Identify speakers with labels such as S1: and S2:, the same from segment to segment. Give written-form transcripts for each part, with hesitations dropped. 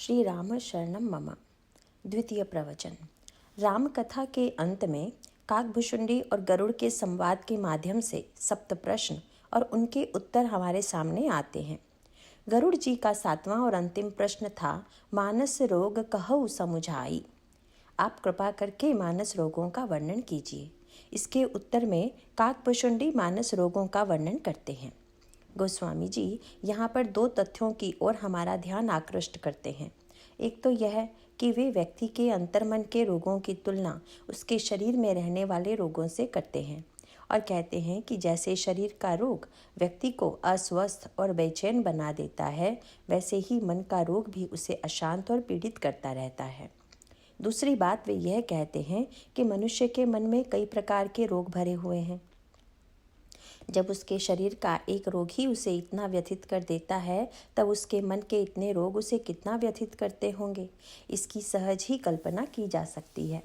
S1: श्री राम शरणम मम। द्वितीय प्रवचन। राम कथा के अंत में काकभुशुंडी और गरुड़ के संवाद के माध्यम से सप्त प्रश्न और उनके उत्तर हमारे सामने आते हैं। गरुड़ जी का 7वां और अंतिम प्रश्न था, मानस रोग कहऊ समुझाई। आप कृपा करके मानस रोगों का वर्णन कीजिए। इसके उत्तर में काकभुशुंडी मानस रोगों का वर्णन करते हैं। गोस्वामी जी यहाँ पर 2 तथ्यों की ओर हमारा ध्यान आकृष्ट करते हैं। एक तो यह कि वे व्यक्ति के अंतर्मन के रोगों की तुलना उसके शरीर में रहने वाले रोगों से करते हैं और कहते हैं कि जैसे शरीर का रोग व्यक्ति को अस्वस्थ और बेचैन बना देता है, वैसे ही मन का रोग भी उसे अशांत और पीड़ित करता रहता है। दूसरी बात वे यह कहते हैं कि मनुष्य के मन में कई प्रकार के रोग भरे हुए हैं। जब उसके शरीर का एक रोग ही उसे इतना व्यथित कर देता है, तब उसके मन के इतने रोग उसे कितना व्यथित करते होंगे, इसकी सहज ही कल्पना की जा सकती है।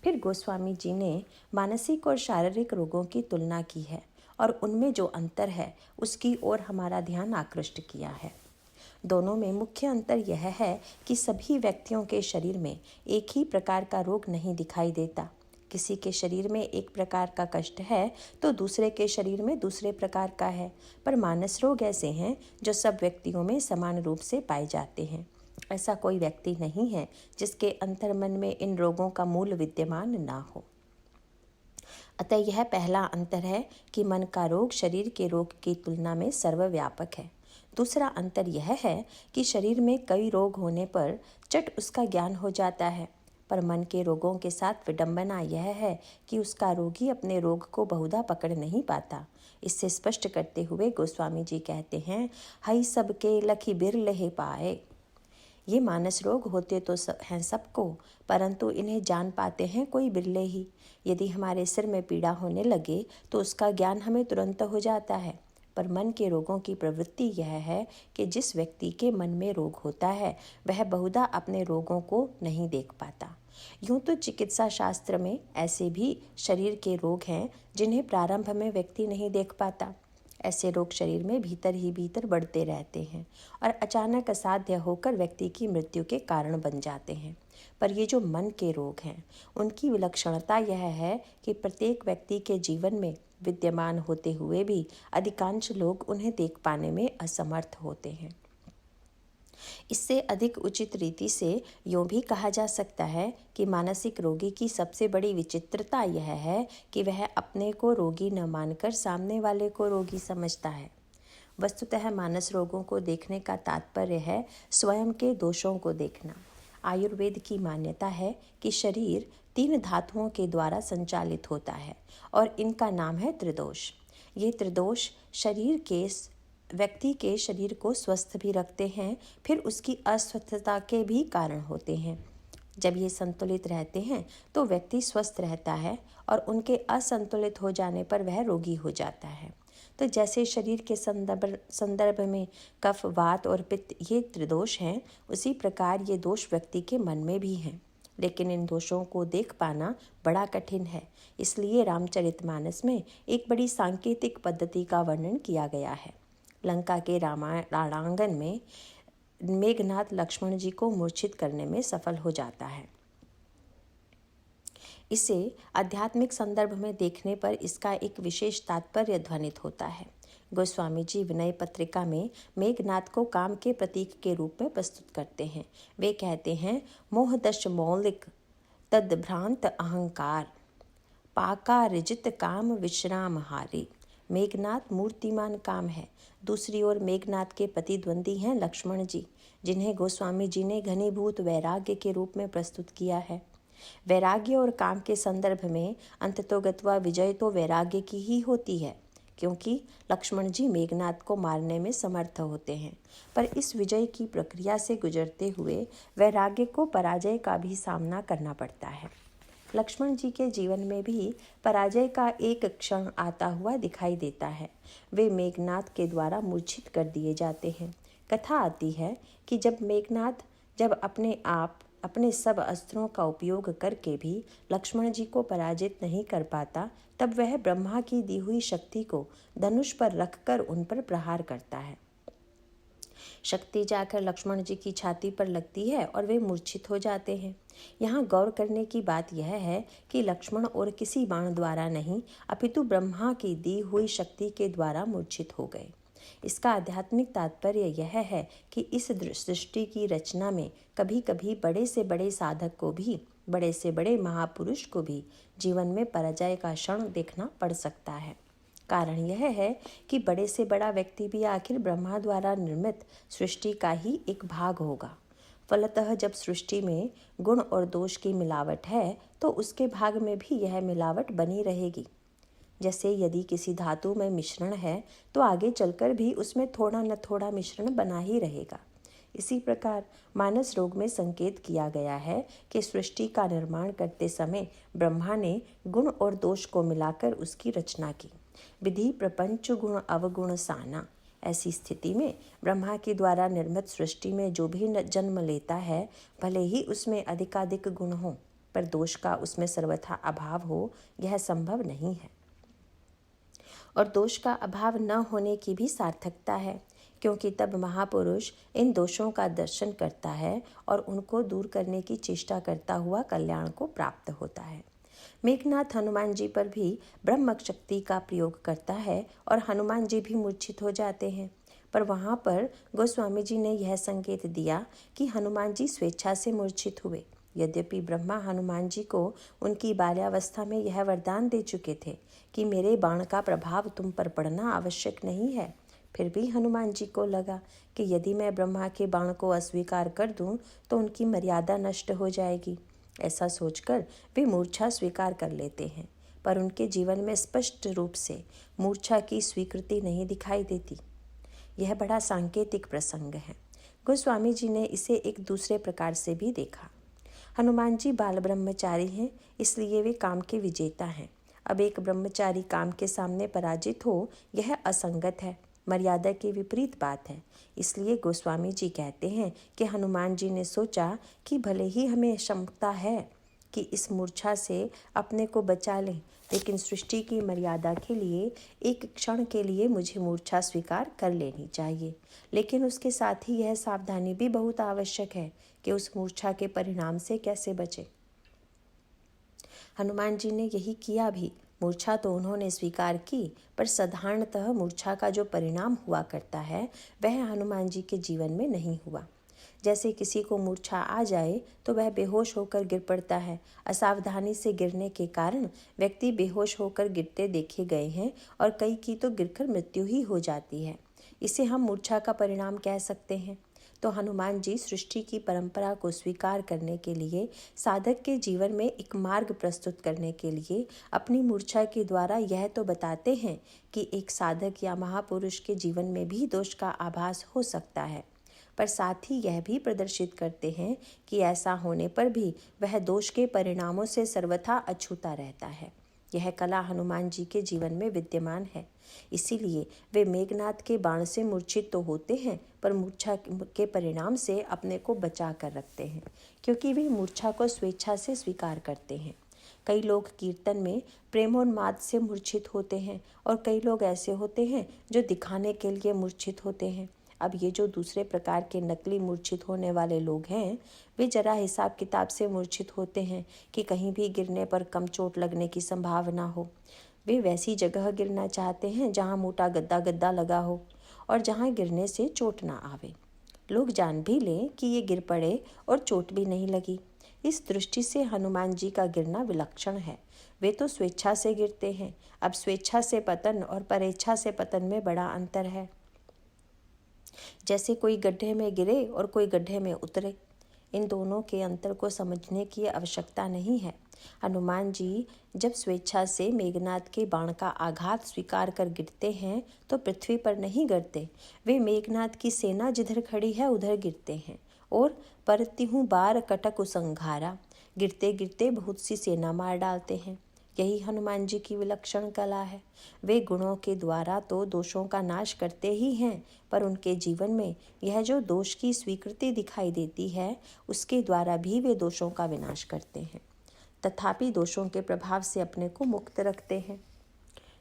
S1: फिर गोस्वामी जी ने मानसिक और शारीरिक रोगों की तुलना की है और उनमें जो अंतर है उसकी ओर हमारा ध्यान आकृष्ट किया है। दोनों में मुख्य अंतर यह है कि सभी व्यक्तियों के शरीर में एक ही प्रकार का रोग नहीं दिखाई देता। किसी के शरीर में एक प्रकार का कष्ट है तो दूसरे के शरीर में दूसरे प्रकार का है, पर मानस रोग ऐसे हैं जो सब व्यक्तियों में समान रूप से पाए जाते हैं। ऐसा कोई व्यक्ति नहीं है जिसके अंतर्मन में इन रोगों का मूल विद्यमान ना हो। अतः यह पहला अंतर है कि मन का रोग शरीर के रोग की तुलना में सर्वव्यापक है। दूसरा अंतर यह है कि शरीर में कई रोग होने पर चट उसका ज्ञान हो जाता है, पर मन के रोगों के साथ विडंबना यह है कि उसका रोगी अपने रोग को बहुधा पकड़ नहीं पाता। इससे स्पष्ट करते हुए गोस्वामी जी कहते हैं, हई सबके लखी बिरले पाए। ये मानस रोग होते तो हैं सबको, परंतु इन्हें जान पाते हैं कोई बिरले ही। यदि हमारे सिर में पीड़ा होने लगे तो उसका ज्ञान हमें तुरंत हो जाता है, पर मन के रोगों की प्रवृत्ति यह है कि जिस व्यक्ति के मन में रोग होता है वह बहुधा अपने रोगों को नहीं देख पाता। यूं तो चिकित्सा शास्त्र में ऐसे भी शरीर के रोग हैं जिन्हें प्रारंभ में व्यक्ति नहीं देख पाता। ऐसे रोग शरीर में भीतर ही भीतर बढ़ते रहते हैं और अचानक असाध्य होकर व्यक्ति की मृत्यु के कारण बन जाते हैं। पर ये जो मन के रोग हैं, उनकी विलक्षणता यह है कि प्रत्येक व्यक्ति के जीवन में विद्यमान होते हुए भी अधिकांश लोग उन्हें देख पाने में असमर्थ होते हैं। इससे अधिक उचित रीति से यूँ भी कहा जा सकता है कि मानसिक रोगी की सबसे बड़ी विचित्रता यह है कि वह अपने को रोगी न मानकर सामने वाले को रोगी समझता है। वस्तुतः मानस रोगों को देखने का तात्पर्य है स्वयं के दोषों को देखना। आयुर्वेद की मान्यता है कि शरीर 3 धातुओं के द्वारा संचालित होता है और इनका नाम है त्रिदोष। ये त्रिदोष व्यक्ति के शरीर को स्वस्थ भी रखते हैं, फिर उसकी अस्वस्थता के भी कारण होते हैं। जब ये संतुलित रहते हैं तो व्यक्ति स्वस्थ रहता है और उनके असंतुलित हो जाने पर वह रोगी हो जाता है। तो जैसे शरीर के संदर्भ में कफ, वात और पित्त ये त्रिदोष हैं, उसी प्रकार ये दोष व्यक्ति के मन में भी हैं। लेकिन इन दोषों को देख पाना बड़ा कठिन है। इसलिए रामचरितमानस में एक बड़ी सांकेतिक पद्धति का वर्णन किया गया है। लंका के रणांगण में मेघनाथ लक्ष्मण जी को मूर्छित करने में सफल हो जाता है। इसे आध्यात्मिक संदर्भ में देखने पर इसका एक विशेष तात्पर्य ध्वनित होता है। गोस्वामी जी विनय पत्रिका में मेघनाथ को काम के प्रतीक के रूप में प्रस्तुत करते हैं। वे कहते हैं, मोहदश मौलिक तद्भ्रांत अहंकार पाका रिजित काम विश्राम हारी। मेघनाथ मूर्तिमान काम है। दूसरी ओर मेघनाथ के प्रतिद्वंदी हैं लक्ष्मण जी, जिन्हें गोस्वामी जी ने घनीभूत वैराग्य के रूप में प्रस्तुत किया है। वैराग्य और काम के संदर्भ में अंततोगत्वा विजय तो वैराग्य की ही होती है, क्योंकि लक्ष्मण जी मेघनाथ को मारने में समर्थ होते हैं। पर इस विजय की प्रक्रिया से गुजरते हुए वैराग्य को पराजय का भी सामना करना पड़ता है। लक्ष्मण जी के जीवन में भी पराजय का एक क्षण आता हुआ दिखाई देता है। वे मेघनाथ के द्वारा मूर्छित कर दिए जाते हैं। कथा आती है कि जब मेघनाथ अपने सब अस्त्रों का उपयोग करके भी लक्ष्मण जी को पराजित नहीं कर पाता, तब वह ब्रह्मा की दी हुई शक्ति को धनुष पर रखकर उन पर प्रहार करता है। शक्ति जाकर लक्ष्मण जी की छाती पर लगती है और वे मूर्छित हो जाते हैं। यहाँ गौर करने की बात यह है कि लक्ष्मण और किसी बाण द्वारा नहीं अपितु ब्रह्मा की दी हुई शक्ति के द्वारा मूर्छित हो गए। इसका आध्यात्मिक तात्पर्य यह है कि इस सृष्टि की रचना में कभी कभी बड़े से बड़े साधक को भी, बड़े से बड़े महापुरुष को भी जीवन में पराजय का क्षण देखना पड़ सकता है। कारण यह है कि बड़े से बड़ा व्यक्ति भी आखिर ब्रह्मा द्वारा निर्मित सृष्टि का ही एक भाग होगा। फलतः जब सृष्टि में गुण और दोष की मिलावट है तो उसके भाग में भी यह मिलावट बनी रहेगी। जैसे यदि किसी धातु में मिश्रण है तो आगे चलकर भी उसमें थोड़ा न थोड़ा मिश्रण बना ही रहेगा। इसी प्रकार मानस रोग में संकेत किया गया है कि सृष्टि का निर्माण करते समय ब्रह्मा ने गुण और दोष को मिलाकर उसकी रचना की। विधि प्रपंच गुण अवगुण साना। ऐसी स्थिति में ब्रह्मा के द्वारा निर्मित सृष्टि में जो भी जन्म लेता है, भले ही उसमें अधिकाधिक गुण हो, पर दोष का उसमें सर्वथा अभाव हो, यह संभव नहीं है। और दोष का अभाव न होने की भी सार्थकता है, क्योंकि तब महापुरुष इन दोषों का दर्शन करता है और उनको दूर करने की चेष्टा करता हुआ कल्याण को प्राप्त होता है। मेघनाथ हनुमान जी पर भी ब्रह्म शक्ति का प्रयोग करता है और हनुमान जी भी मूर्छित हो जाते हैं। पर वहाँ पर गोस्वामी जी ने यह संकेत दिया कि हनुमान जी स्वेच्छा से मूर्छित हुए। यद्यपि ब्रह्मा हनुमान जी को उनकी बाल्यावस्था में यह वरदान दे चुके थे कि मेरे बाण का प्रभाव तुम पर पड़ना आवश्यक नहीं है, फिर भी हनुमान जी को लगा कि यदि मैं ब्रह्मा के बाण को अस्वीकार कर दूं तो उनकी मर्यादा नष्ट हो जाएगी। ऐसा सोचकर वे मूर्छा स्वीकार कर लेते हैं, पर उनके जीवन में स्पष्ट रूप से मूर्छा की स्वीकृति नहीं दिखाई देती। यह बड़ा सांकेतिक प्रसंग है। गोस्वामी जी ने इसे एक दूसरे प्रकार से भी देखा। हनुमान जी बाल ब्रह्मचारी हैं, इसलिए वे काम के विजेता हैं। अब एक ब्रह्मचारी काम के सामने पराजित हो, यह असंगत है, मर्यादा के विपरीत बात है। इसलिए गोस्वामी जी कहते हैं कि हनुमान जी ने सोचा कि भले ही हमें क्षमता है कि इस मूर्छा से अपने को बचा लें, लेकिन सृष्टि की मर्यादा के लिए एक क्षण के लिए मुझे मूर्छा स्वीकार कर लेनी चाहिए। लेकिन उसके साथ ही यह सावधानी भी बहुत आवश्यक है कि उस मूर्छा के परिणाम से कैसे बचे। हनुमान जी ने यही किया भी। मूर्छा तो उन्होंने स्वीकार की, पर साधारणतः मूर्छा का जो परिणाम हुआ करता है वह हनुमान जी के जीवन में नहीं हुआ। जैसे किसी को मूर्छा आ जाए तो वह बेहोश होकर गिर पड़ता है। असावधानी से गिरने के कारण व्यक्ति बेहोश होकर गिरते देखे गए हैं और कई की तो गिरकर मृत्यु ही हो जाती है। इसे हम मूर्छा का परिणाम कह सकते हैं। तो हनुमान जी सृष्टि की परंपरा को स्वीकार करने के लिए, साधक के जीवन में एक मार्ग प्रस्तुत करने के लिए अपनी मूर्छा के द्वारा यह तो बताते हैं कि एक साधक या महापुरुष के जीवन में भी दोष का आभास हो सकता है, पर साथ ही यह भी प्रदर्शित करते हैं कि ऐसा होने पर भी वह दोष के परिणामों से सर्वथा अछूता रहता है। यह कला हनुमान जी के जीवन में विद्यमान है। इसीलिए वे मेघनाथ के बाण से मूर्छित तो होते हैं, पर मूर्छा के परिणाम से अपने को बचा कर रखते हैं, क्योंकि वे मूर्छा को स्वेच्छा से स्वीकार करते हैं। कई लोग कीर्तन में प्रेमोन्माद से मूर्छित होते हैं और कई लोग ऐसे होते हैं जो दिखाने के लिए मूर्छित होते हैं। अब ये जो दूसरे प्रकार के नकली मूर्छित होने वाले लोग हैं, वे जरा हिसाब किताब से मूर्छित होते हैं कि कहीं भी गिरने पर कम चोट लगने की संभावना हो। वे वैसी जगह गिरना चाहते हैं जहाँ मोटा गद्दा गद्दा लगा हो और जहाँ गिरने से चोट ना आवे। लोग जान भी लें कि ये गिर पड़े और चोट भी नहीं लगी। इस दृष्टि से हनुमान जी का गिरना विलक्षण है। वे तो स्वेच्छा से गिरते हैं। अब स्वेच्छा से पतन और परेच्छा से पतन में बड़ा अंतर है। जैसे कोई गड्ढे में गिरे और कोई गड्ढे में उतरे, इन दोनों के अंतर को समझने की आवश्यकता नहीं है। हनुमान जी जब स्वेच्छा से मेघनाथ के बाण का आघात स्वीकार कर गिरते हैं तो पृथ्वी पर नहीं गिरते, वे मेघनाथ की सेना जिधर खड़ी है उधर गिरते हैं। और परत्युं बार कटक उसंघारा, गिरते गिरते बहुत सी सेना मार डालते हैं। यही हनुमान जी की विलक्षण कला है। वे गुणों के द्वारा तो दोषों का नाश करते ही हैं, पर उनके जीवन में यह जो दोष की स्वीकृति दिखाई देती है, उसके द्वारा भी वे दोषों का विनाश करते हैं, तथापि दोषों के प्रभाव से अपने को मुक्त रखते हैं।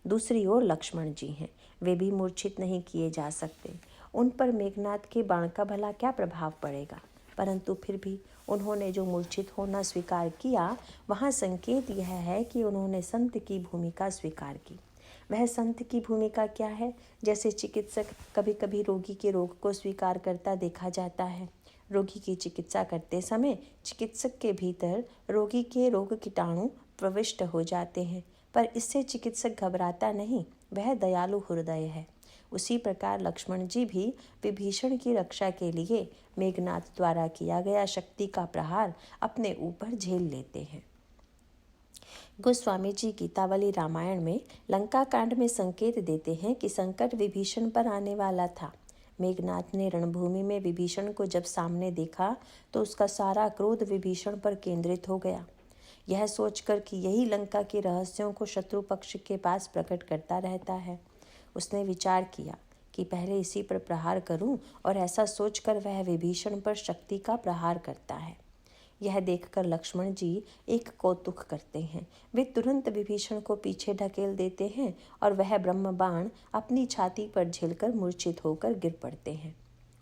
S1: दूसरी ओर लक्ष्मण जी हैं, वे भी मूर्छित नहीं किए जा सकते। उन पर मेघनाद के बाण का भला क्या प्रभाव पड़ेगा। परंतु फिर भी उन्होंने जो मूर्छित होना स्वीकार किया, वहाँ संकेत यह है कि उन्होंने संत की भूमिका स्वीकार की। वह संत की भूमिका क्या है? जैसे चिकित्सक कभी कभी रोगी के रोग को स्वीकार करता देखा जाता है। रोगी की चिकित्सा करते समय चिकित्सक के भीतर रोगी के रोग कीटाणु प्रविष्ट हो जाते हैं, पर इससे चिकित्सक घबराता नहीं, वह दयालु हृदय है। उसी प्रकार लक्ष्मण जी भी विभीषण की रक्षा के लिए मेघनाद द्वारा किया गया शक्ति का प्रहार अपने ऊपर झेल लेते हैं। गोस्वामी जी गीतावली रामायण में लंका कांड में संकेत देते हैं कि संकट विभीषण पर आने वाला था। मेघनाद ने रणभूमि में विभीषण को जब सामने देखा तो उसका सारा क्रोध विभीषण पर केंद्रित हो गया, यह सोचकर कि यही लंका के रहस्यों को शत्रु पक्ष के पास प्रकट करता रहता है। उसने विचार किया कि पहले इसी पर प्रहार करूं, और ऐसा सोचकर वह विभीषण पर शक्ति का प्रहार करता है। यह देखकर लक्ष्मण जी एक कौतुक करते हैं। वे तुरंत विभीषण को पीछे ढकेल देते हैं और वह ब्रह्म बाण अपनी छाती पर झेलकर मूर्छित होकर गिर पड़ते हैं।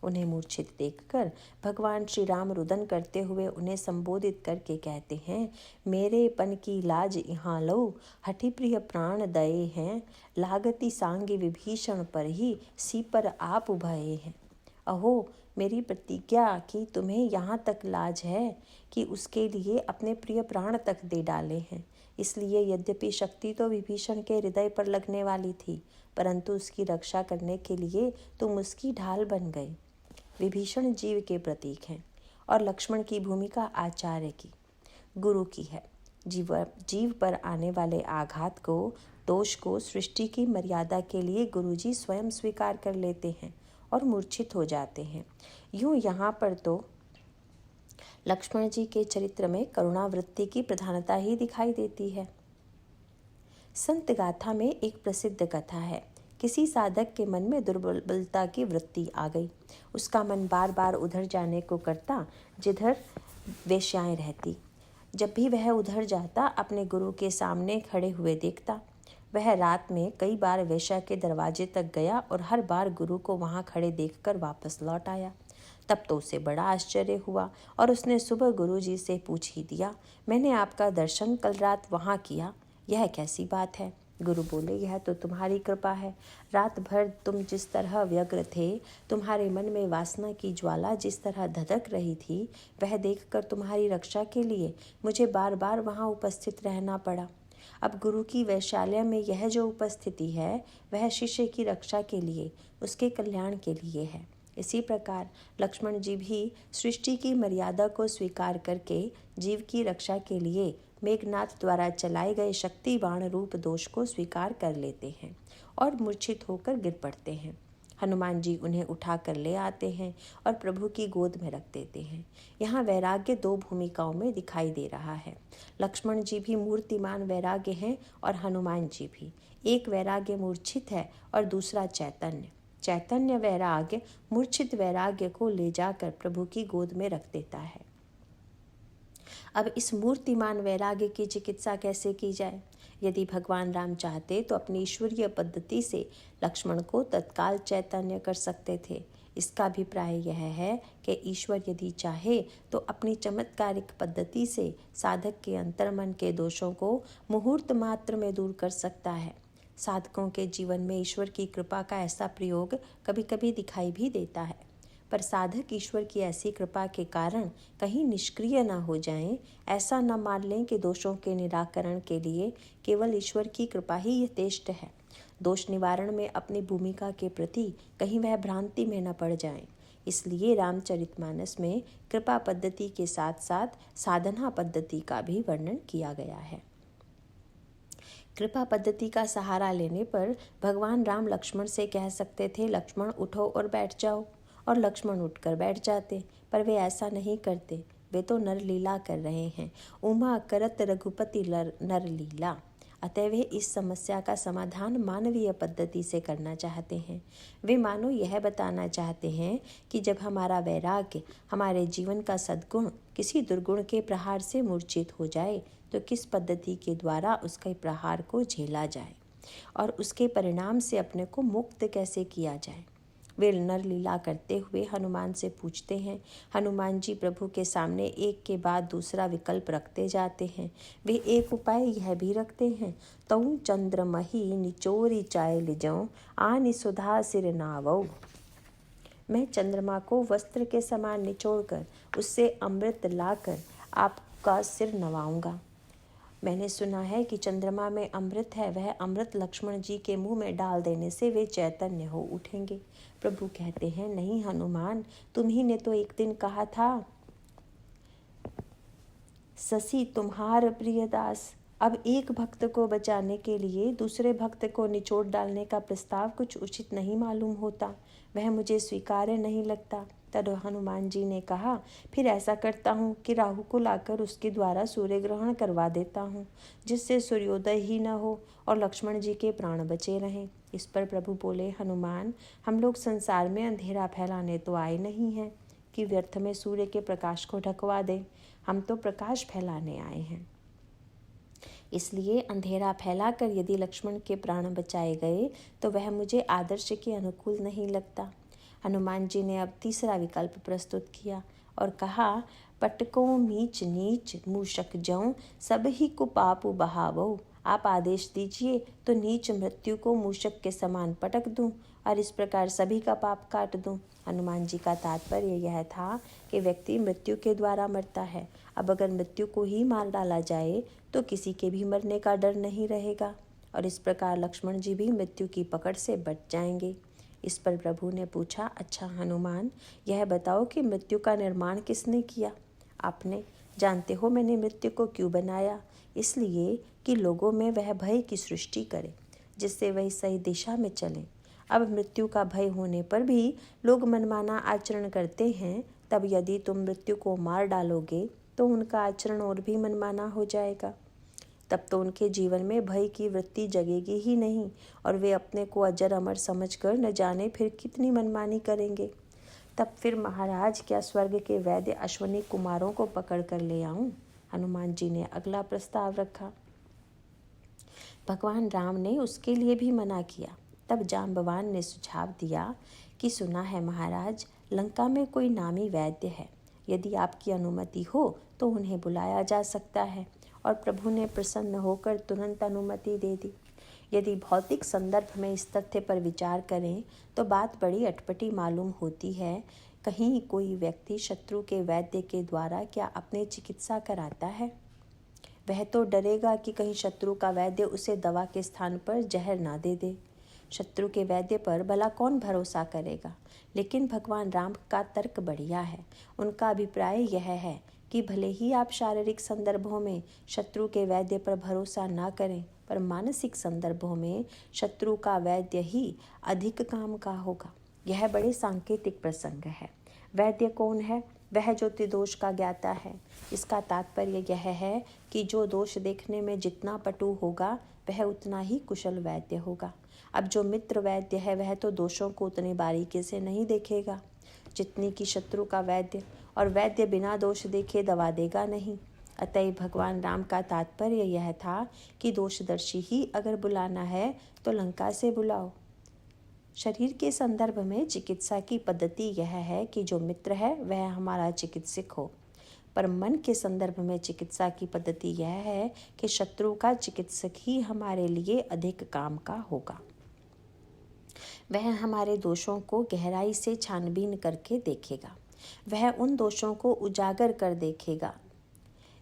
S1: उन्हें मूर्छित देखकर भगवान श्री राम रुदन करते हुए उन्हें संबोधित करके कहते हैं, मेरे पन की लाज यहाँ लो, हठि प्रिय प्राण दये हैं, लागति सांगी विभीषण पर ही सी पर आप भये हैं। अहो, मेरी प्रतिज्ञा कि तुम्हें यहाँ तक लाज है कि उसके लिए अपने प्रिय प्राण तक दे डाले हैं। इसलिए यद्यपि शक्ति तो विभीषण के हृदय पर लगने वाली थी, परंतु उसकी रक्षा करने के लिए तुम उसकी ढाल बन गए। विभीषण जीव के प्रतीक हैं और लक्ष्मण की भूमिका आचार्य की, गुरु की है। जीव पर आने वाले आघात को, दोष को सृष्टि की मर्यादा के लिए गुरुजी स्वयं स्वीकार कर लेते हैं और मूर्छित हो जाते हैं। यूं यहाँ पर तो लक्ष्मण जी के चरित्र में करुणावृत्ति की प्रधानता ही दिखाई देती है। संत गाथा में एक प्रसिद्ध कथा है। किसी साधक के मन में दुर्बलता की वृत्ति आ गई। उसका मन बार बार उधर जाने को करता जिधर वेश्याएं रहती। जब भी वह उधर जाता अपने गुरु के सामने खड़े हुए देखता। वह रात में कई बार वेश्या के दरवाजे तक गया और हर बार गुरु को वहां खड़े देखकर वापस लौट आया। तब तो उसे बड़ा आश्चर्य हुआ और उसने सुबह गुरु जी से पूछ ही दिया, मैंने आपका दर्शन कल रात वहाँ किया, यह कैसी बात है? गुरु बोले, यह तो तुम्हारी कृपा है। रात भर तुम जिस तरह व्यग्र थे, तुम्हारे मन में वासना की ज्वाला जिस तरह धधक रही थी, वह देखकर तुम्हारी रक्षा के लिए मुझे बार बार वहाँ उपस्थित रहना पड़ा। अब गुरु की वैशाल्य में यह जो उपस्थिति है, वह शिष्य की रक्षा के लिए, उसके कल्याण के लिए है। इसी प्रकार लक्ष्मण जी भी सृष्टि की मर्यादा को स्वीकार करके जीव की रक्षा के लिए मेघनाद द्वारा चलाए गए शक्तिवाण रूप दोष को स्वीकार कर लेते हैं और मूर्छित होकर गिर पड़ते हैं। हनुमान जी उन्हें उठाकर ले आते हैं और प्रभु की गोद में रख देते हैं। यहाँ वैराग्य दो भूमिकाओं में दिखाई दे रहा है। लक्ष्मण जी भी मूर्तिमान वैराग्य हैं और हनुमान जी भी। एक वैराग्य मूर्छित है और दूसरा चैतन्य। चैतन्य वैराग्य मूर्छित वैराग्य को ले जाकर प्रभु की गोद में रख देता है। अब इस मूर्तिमान वैराग्य की चिकित्सा कैसे की जाए? यदि भगवान राम चाहते तो अपनी ईश्वरीय पद्धति से लक्ष्मण को तत्काल चैतन्य कर सकते थे। इसका अभिप्राय यह है कि ईश्वर यदि चाहे तो अपनी चमत्कारिक पद्धति से साधक के अंतर्मन के दोषों को मुहूर्त मात्र में दूर कर सकता है। साधकों के जीवन में ईश्वर की कृपा का ऐसा प्रयोग कभी कभी दिखाई भी देता है, पर साधक ईश्वर की ऐसी कृपा के कारण कहीं निष्क्रिय न हो जाएं, ऐसा न मान लें कि दोषों के निराकरण के लिए केवल ईश्वर की कृपा ही यथेष्ट है। दोष निवारण में अपनी भूमिका के प्रति कहीं वह भ्रांति में न पड़ जाएं। इसलिए रामचरितमानस में कृपा पद्धति के साथ साथ साधना पद्धति का भी वर्णन किया गया है। कृपा पद्धति का सहारा लेने पर भगवान राम लक्ष्मण से कह सकते थे, लक्ष्मण उठो और बैठ जाओ, और लक्ष्मण उठकर बैठ जाते, पर वे ऐसा नहीं करते। वे तो नर लीला कर रहे हैं। उमा करत रघुपति नर लीला। अतः वे इस समस्या का समाधान मानवीय पद्धति से करना चाहते हैं। वे मानो यह बताना चाहते हैं कि जब हमारा वैराग्य, हमारे जीवन का सद्गुण किसी दुर्गुण के प्रहार से मूर्छित हो जाए तो किस पद्धति के द्वारा उसके प्रहार को झेला जाए और उसके परिणाम से अपने को मुक्त कैसे किया जाए। वे नरलीला करते हुए हनुमान से पूछते हैं। हनुमान जी प्रभु के सामने एक के बाद दूसरा विकल्प रखते जाते हैं। वे एक उपाय यह भी रखते हैं, तऊ चंद्रमही निचोरी चाय लिजऊं आनि सुधा सिर नावऊ। मैं चंद्रमा को वस्त्र के समान निचोड़कर उससे अमृत लाकर आपका सिर नवाऊंगा। मैंने सुना है कि चंद्रमा में अमृत है, वह अमृत लक्ष्मण जी के मुंह में डाल देने से वे चैतन्य हो उठेंगे। प्रभु कहते हैं, नहीं हनुमान, तुम्ही ने तो एक दिन कहा था, ससी तुम्हार प्रिय दास। अब एक भक्त को बचाने के लिए दूसरे भक्त को निचोड़ डालने का प्रस्ताव कुछ उचित नहीं मालूम होता, वह मुझे स्वीकार्य नहीं लगता। तब हनुमान जी ने कहा, फिर ऐसा करता हूँ कि राहु को लाकर उसके द्वारा सूर्य ग्रहण करवा देता हूँ, जिससे सूर्योदय ही न हो और लक्ष्मण जी के प्राण बचे रहें। इस पर प्रभु बोले, हनुमान, हम लोग संसार में अंधेरा फैलाने तो आए नहीं हैं कि व्यर्थ में सूर्य के प्रकाश को ढकवा दें, हम तो प्रकाश फैलाने आए हैं। इसलिए अंधेरा फैलाकर यदि लक्ष्मण के प्राण बचाए गए तो वह मुझे आदर्श के अनुकूल नहीं लगता। हनुमान जी ने अब तीसरा विकल्प प्रस्तुत किया और कहा, पटको मीच नीच मूषक जऊं सब ही कुपापु बहावो। आप आदेश दीजिए तो नीच मृत्यु को मूषक के समान पटक दूं और इस प्रकार सभी का पाप काट दूं। हनुमान जी का तात्पर्य यह था कि व्यक्ति मृत्यु के द्वारा मरता है। अब अगर मृत्यु को ही मार डाला जाए तो किसी के भी मरने का डर नहीं रहेगा और इस प्रकार लक्ष्मण जी भी मृत्यु की पकड़ से बच जाएंगे। इस पर प्रभु ने पूछा, अच्छा हनुमान, यह बताओ कि मृत्यु का निर्माण किसने किया? आपने। जानते हो मैंने मृत्यु को क्यों बनाया? इसलिए कि लोगों में वह भय की सृष्टि करे जिससे वह सही दिशा में चलें। अब मृत्यु का भय होने पर भी लोग मनमाना आचरण करते हैं, तब यदि तुम मृत्यु को मार डालोगे तो उनका आचरण और भी मनमाना हो जाएगा। तब तो उनके जीवन में भय की वृत्ति जगेगी ही नहीं और वे अपने को अजर अमर समझकर न जाने फिर कितनी मनमानी करेंगे। तब फिर महाराज, क्या स्वर्ग के वैद्य अश्वनी कुमारों को पकड़ कर ले आऊं? हनुमान जी ने अगला प्रस्ताव रखा। भगवान राम ने उसके लिए भी मना किया। तब जाम्बवान ने सुझाव दिया कि सुना है महाराज, लंका में कोई नामी वैद्य है, यदि आपकी अनुमति हो तो उन्हें बुलाया जा सकता है। और प्रभु ने प्रसन्न होकर तुरंत अनुमति दे दी। यदि भौतिक संदर्भ में इस तथ्य पर विचार करें तो बात बड़ी अटपटी मालूम होती है। कहीं कोई व्यक्ति शत्रु के वैद्य के द्वारा क्या अपनी चिकित्सा कराता है? वह तो डरेगा कि कहीं शत्रु का वैद्य उसे दवा के स्थान पर जहर ना दे दे। शत्रु के वैद्य पर भला कौन भरोसा करेगा? लेकिन भगवान राम का तर्क बढ़िया है। उनका अभिप्राय यह है कि भले ही आप शारीरिक संदर्भों में शत्रु के वैद्य पर भरोसा ना करें, पर मानसिक संदर्भों में शत्रु का वैद्य ही अधिक काम का होगा। यह बड़े सांकेतिक प्रसंग है। वैद्य कौन है? वह जो त्रिदोष का ज्ञाता है। इसका तात्पर्य यह है कि जो दोष देखने में जितना पटु होगा वह उतना ही कुशल वैद्य होगा। अब जो मित्र वैद्य है वह तो दोषों को उतनी बारीकी से नहीं देखेगा जितनी कि शत्रु का वैद्य, और वैद्य बिना दोष देखे दवा देगा नहीं। अतएव भगवान राम का तात्पर्य यह था कि दोषदर्शी ही अगर बुलाना है तो लंका से बुलाओ। शरीर के संदर्भ में चिकित्सा की पद्धति यह है कि जो मित्र है वह हमारा चिकित्सक हो, पर मन के संदर्भ में चिकित्सा की पद्धति यह है कि शत्रु का चिकित्सक ही हमारे लिए अधिक काम का होगा। वह हमारे दोषों को गहराई से छानबीन करके देखेगा। वह उन दोषों को उजागर कर देखेगा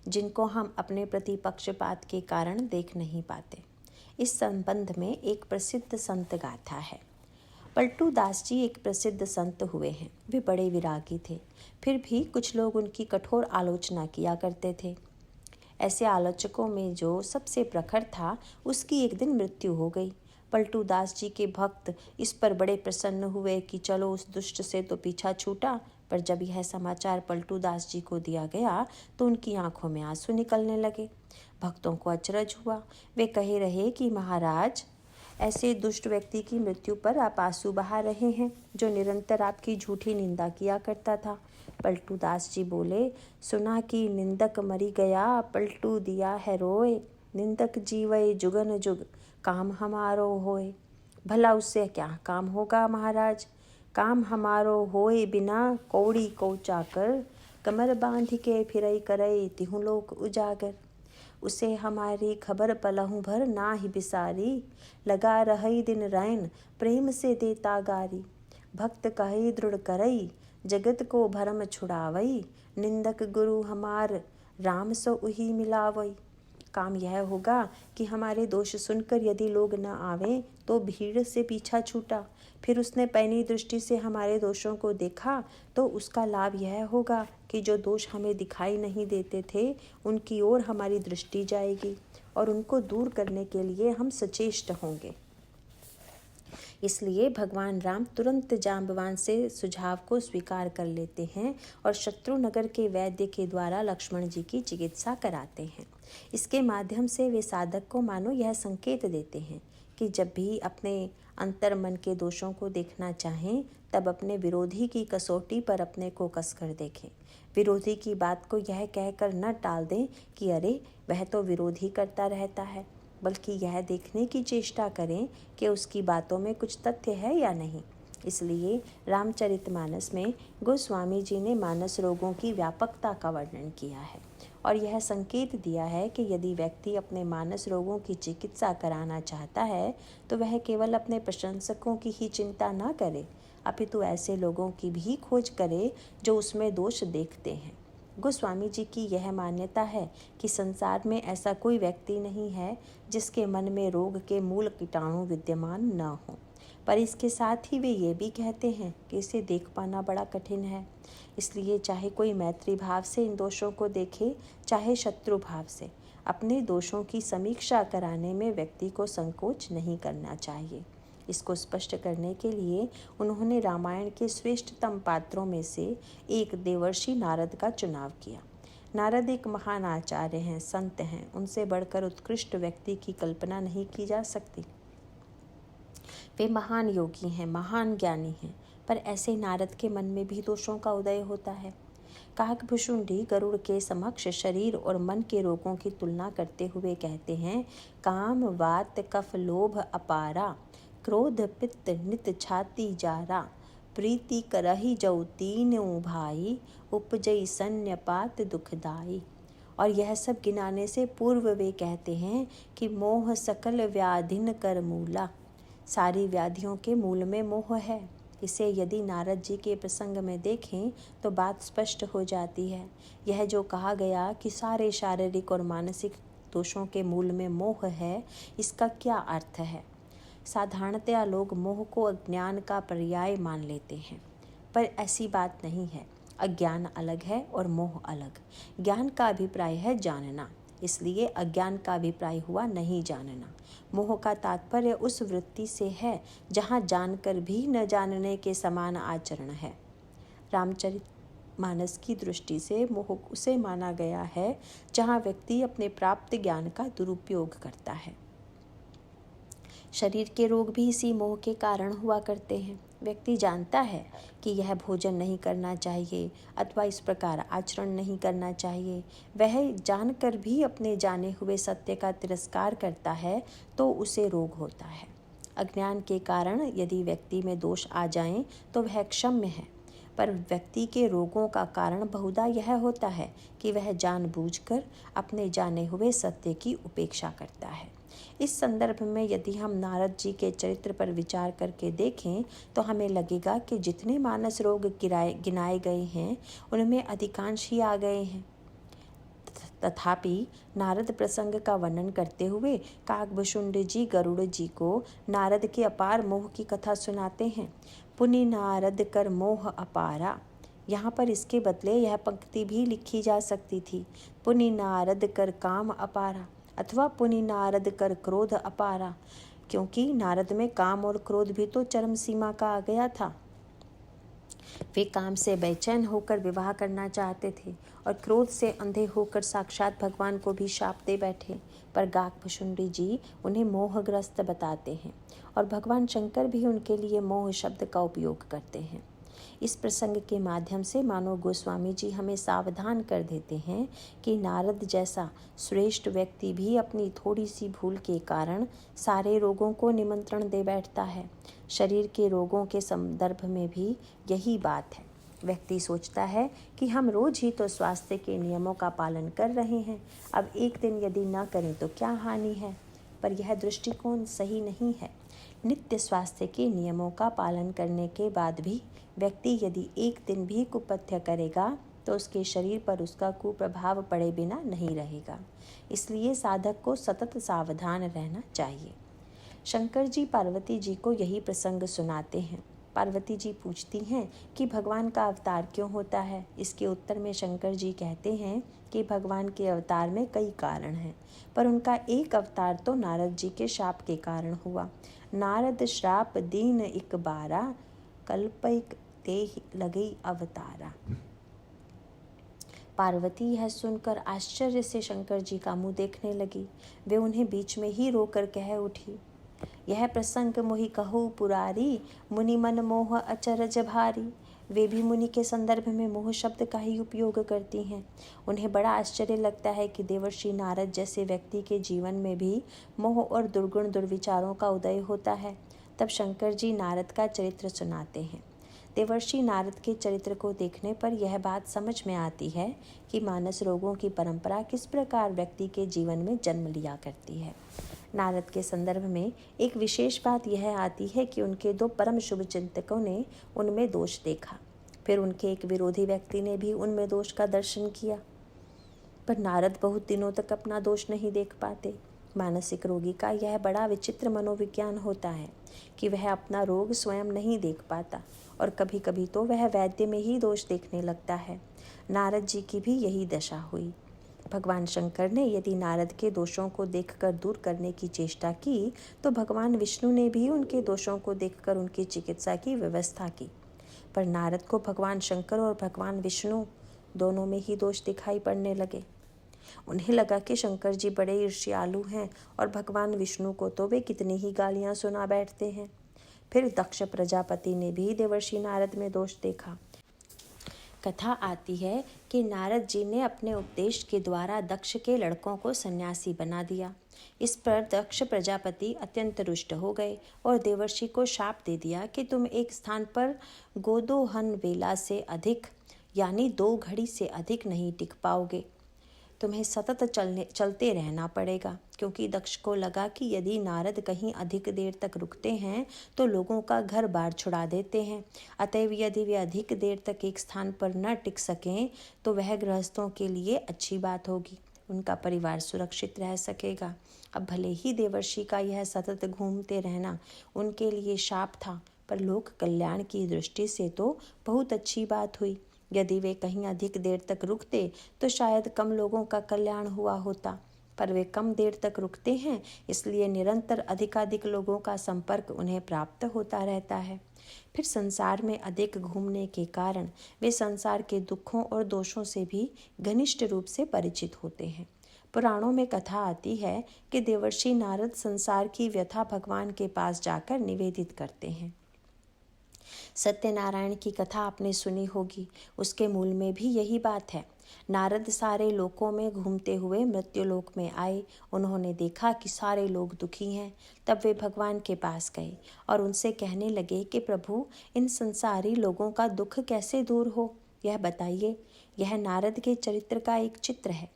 S1: जिनको हम अपने प्रति पक्षपात के कारण देख नहीं पाते। इस संबंध में एक प्रसिद्ध संत गाथा है। पलटू दास जी एक प्रसिद्ध संत हुए हैं। वे बड़े विरागी थे, फिर भी कुछ लोग उनकी कठोर आलोचना किया करते थे। ऐसे आलोचकों में जो सबसे प्रखर था उसकी एक दिन मृत्यु हो गई। पलटू दास जी के भक्त इस पर बड़े प्रसन्न हुए कि चलो उस दुष्ट से तो पीछा छूटा, पर जब यह समाचार पलटू दास जी को दिया गया तो उनकी आंखों में आंसू निकलने लगे। भक्तों को अचरज हुआ। वे कह रहे कि महाराज, ऐसे दुष्ट व्यक्ति की मृत्यु पर आप आंसू बहा रहे हैं जो निरंतर आपकी झूठी निंदा किया करता था। पलटू दास जी बोले, सुना कि निंदक मरी गया, पलटू दिया है रोए, निंदक जीवय जुगन जुग, काम हमारो होए। भला उससे क्या काम होगा महाराज? काम हमारो होए बिना कौड़ी को चाकर, कमर बांध के फिरई करई तिहु लोक उजागर। उसे हमारी खबर पलहु भर ना ही बिसारी, लगा रही दिन रैन प्रेम से देता गारी। भक्त कही दृढ़ करई, जगत को भरम छुड़ावई, निंदक गुरु हमार राम सो उही मिलावई। काम यह होगा कि हमारे दोष सुनकर यदि लोग न आवे तो भीड़ से पीछा छूटा, फिर उसने पैनी दृष्टि से हमारे दोषों को देखा तो उसका लाभ यह होगा कि जो दोष हमें दिखाई नहीं देते थे उनकी ओर हमारी दृष्टि जाएगी और उनको दूर करने के लिए हम सचेष्ट होंगे। इसलिए भगवान राम तुरंत जाम्बवान से सुझाव को स्वीकार कर लेते हैं और शत्रुनगर के वैद्य के द्वारा लक्ष्मण जी की चिकित्सा कराते हैं। इसके माध्यम से वे साधक को मानो यह संकेत देते हैं कि जब भी अपने अंतर मन के दोषों को देखना चाहें तब अपने विरोधी की कसौटी पर अपने को कसकर देखें। विरोधी की बात को यह कहकर न टाल दें कि अरे वह तो विरोधी करता रहता है, बल्कि यह देखने की चेष्टा करें कि उसकी बातों में कुछ तथ्य है या नहीं। इसलिए रामचरितमानस में गोस्वामी जी ने मानस रोगों की व्यापकता का वर्णन किया है और यह संकेत दिया है कि यदि व्यक्ति अपने मानस रोगों की चिकित्सा कराना चाहता है तो वह केवल अपने प्रशंसकों की ही चिंता न करे, अपितु ऐसे लोगों की भी खोज करे जो उसमें दोष देखते हैं। गोस्वामी जी की यह मान्यता है कि संसार में ऐसा कोई व्यक्ति नहीं है जिसके मन में रोग के मूल कीटाणु विद्यमान न हो, पर इसके साथ ही वे ये भी कहते हैं कि इसे देख पाना बड़ा कठिन है। इसलिए चाहे कोई मैत्री भाव से इन दोषों को देखे, चाहे शत्रु भाव से, अपने दोषों की समीक्षा कराने में व्यक्ति को संकोच नहीं करना चाहिए। इसको स्पष्ट करने के लिए उन्होंने रामायण के श्रेष्ठतम पात्रों में से एक देवर्षि नारद का चुनाव किया। नारद एक महान आचार्य हैं, संत हैं, उनसे बढ़कर उत्कृष्ट व्यक्ति की कल्पना नहीं की जा सकती। वे महान योगी हैं, महान ज्ञानी हैं, पर ऐसे नारद के मन में भी दोषों का उदय होता है। काकभुशुंडी गरुड़ के समक्ष शरीर और मन के रोगों की तुलना करते हुए कहते हैं, काम वात कफ लोभ अपारा, क्रोध पित्त नित छाती जारा, प्रीति करही जौ तीन भाई, उपजई सन्यपात दुखदाई। और यह सब गिनाने से पूर्व वे कहते हैं कि मोह सकल व्याधिन कर मूला, सारी व्याधियों के मूल में मोह है। इसे यदि नारद जी के प्रसंग में देखें तो बात स्पष्ट हो जाती है। यह जो कहा गया कि सारे शारीरिक और मानसिक दोषों के मूल में मोह है, इसका क्या अर्थ है? साधारणतया लोग मोह को अज्ञान का पर्याय मान लेते हैं, पर ऐसी बात नहीं है। अज्ञान अलग है और मोह अलग। ज्ञान का अभिप्राय है जानना, इसलिए अज्ञान का अभिप्राय हुआ नहीं जानना। मोह का तात्पर्य उस वृत्ति से है जहाँ जानकर भी न जानने के समान आचरण है। रामचरितमानस की दृष्टि से मोह उसे माना गया है जहाँ व्यक्ति अपने प्राप्त ज्ञान का दुरुपयोग करता है। शरीर के रोग भी इसी मोह के कारण हुआ करते हैं। व्यक्ति जानता है कि यह भोजन नहीं करना चाहिए अथवा इस प्रकार आचरण नहीं करना चाहिए, वह जानकर भी अपने जाने हुए सत्य का तिरस्कार करता है तो उसे रोग होता है। अज्ञान के कारण यदि व्यक्ति में दोष आ जाएं तो वह क्षम्य है, पर व्यक्ति के रोगों का कारण बहुधा यह होता है कि वह जानबूझकर अपने जाने हुए सत्य की उपेक्षा करता है। इस संदर्भ में यदि हम नारद जी के चरित्र पर विचार करके देखें तो हमें लगेगा कि जितने मानस रोग गिनाए गए हैं उनमें अधिकांश ही आ गए हैं। तथापि नारद प्रसंग का वर्णन करते हुए काकभुशुंड जी गरुड़ जी को नारद के अपार मोह की कथा सुनाते हैं। पुनि नारद कर मोह अपारा, यहाँ पर इसके बदले यह पंक्ति भी लिखी जा सकती थी, पुनि नारद कर काम अपारा अथवा पुनि नारद कर क्रोध अपारा, क्योंकि नारद में काम और क्रोध भी तो चरम सीमा का आ गया था। वे काम से बेचैन होकर विवाह करना चाहते थे और क्रोध से अंधे होकर साक्षात भगवान को भी शाप दे बैठे, पर काकभुशुंडी जी उन्हें मोहग्रस्त बताते हैं और भगवान शंकर भी उनके लिए मोह शब्द का उपयोग करते हैं। इस प्रसंग के माध्यम से मानो गोस्वामी जी हमें सावधान कर देते हैं कि नारद जैसा श्रेष्ठ व्यक्ति भी अपनी थोड़ी सी भूल के कारण सारे रोगों को निमंत्रण दे बैठता है। शरीर के रोगों के संदर्भ में भी यही बात है। व्यक्ति सोचता है कि हम रोज ही तो स्वास्थ्य के नियमों का पालन कर रहे हैं, अब एक दिन यदि न करें तो क्या हानि है। पर यह दृष्टिकोण सही नहीं है। नित्य स्वास्थ्य के नियमों का पालन करने के बाद भी व्यक्ति यदि एक दिन भी कुपथ्य करेगा तो उसके शरीर पर उसका कुप्रभाव पड़े बिना नहीं रहेगा। इसलिए साधक को सतत सावधान रहना चाहिए। शंकर जी पार्वती जी को यही प्रसंग सुनाते हैं। पार्वती जी पूछती हैं कि भगवान का अवतार क्यों होता है। इसके उत्तर में शंकर जी कहते हैं कि भगवान के अवतार में कई कारण हैं, पर उनका एक अवतार तो नारद जी के शाप के कारण हुआ। नारद श्राप दीन इक बारा, कल्पैक ते लगई अवतारा। पार्वती यह सुनकर आश्चर्य से शंकर जी का मुंह देखने लगी। वे उन्हें बीच में ही रोकर कह उठी, यह प्रसंग मोहि कहु पुरारी, मुनि मन मोह अचरज भारी। वे भी मुनि के संदर्भ में मोह शब्द का ही उपयोग करती हैं। उन्हें बड़ा आश्चर्य लगता है कि देवर्षि नारद जैसे व्यक्ति के जीवन में भी मोह और दुर्गुण दुर्विचारों का उदय होता है। तब शंकर जी नारद का चरित्र सुनाते हैं। देवर्षि नारद के चरित्र को देखने पर यह बात समझ में आती है कि मानस रोगों की परंपरा किस प्रकार व्यक्ति के जीवन में जन्म लिया करती है। नारद के संदर्भ में एक विशेष बात यह आती है कि उनके दो परम शुभ चिंतकों ने उनमें दोष देखा। फिर उनके एक विरोधी व्यक्ति ने भी उनमें दोष का दर्शन किया, पर नारद बहुत दिनों तक अपना दोष नहीं देख पाते। मानसिक रोगी का यह बड़ा विचित्र मनोविज्ञान होता है कि वह अपना रोग स्वयं नहीं देख पाता और कभी कभी तो वह वैद्य में ही दोष देखने लगता है। नारद जी की भी यही दशा हुई। भगवान शंकर ने यदि नारद के दोषों को देखकर दूर करने की चेष्टा की तो भगवान विष्णु ने भी उनके दोषों को देखकर उनकी चिकित्सा की व्यवस्था की। पर नारद को भगवान शंकर और भगवान विष्णु दोनों में ही दोष दिखाई पड़ने लगे। उन्हें लगा कि शंकर जी बड़े ईर्ष्यालु हैं और भगवान विष्णु को तो वे कितनी ही गालियां सुना बैठते हैं। फिर दक्ष प्रजापति ने भी देवर्षि नारद में दोष देखा। कथा आती है कि नारद जी ने अपने उपदेश के द्वारा दक्ष के लड़कों को सन्यासी बना दिया। इस पर दक्ष प्रजापति अत्यंत रुष्ट हो गए और देवर्षि को शाप दे दिया कि तुम एक स्थान पर गोदोहन वेला से अधिक यानी 2 घड़ी से अधिक नहीं टिक पाओगे। तुम्हें सतत चलते रहना पड़ेगा, क्योंकि दक्ष को लगा कि यदि नारद कहीं अधिक देर तक रुकते हैं तो लोगों का घर बार छुड़ा देते हैं। अतएव यदि वे अधिक देर तक एक स्थान पर न टिक सकें तो वह गृहस्थों के लिए अच्छी बात होगी, उनका परिवार सुरक्षित रह सकेगा। अब भले ही देवर्षि का यह सतत घूमते रहना उनके लिए शाप था, पर लोक कल्याण की दृष्टि से तो बहुत अच्छी बात हुई। यदि वे कहीं अधिक देर तक रुकते तो शायद कम लोगों का कल्याण हुआ होता, पर वे कम देर तक रुकते हैं, इसलिए निरंतर अधिकाधिक लोगों का संपर्क उन्हें प्राप्त होता रहता है। फिर संसार में अधिक घूमने के कारण वे संसार के दुखों और दोषों से भी घनिष्ठ रूप से परिचित होते हैं। पुराणों में कथा आती है कि देवर्षि नारद संसार की व्यथा भगवान के पास जाकर निवेदित करते हैं। सत्यनारायण की कथा आपने सुनी होगी, उसके मूल में भी यही बात है। नारद सारे लोकों में घूमते हुए मृत्युलोक में आए। उन्होंने देखा कि सारे लोग दुखी हैं। तब वे भगवान के पास गए और उनसे कहने लगे कि प्रभु, इन संसारी लोगों का दुख कैसे दूर हो, यह बताइए। यह नारद के चरित्र का एक चित्र है।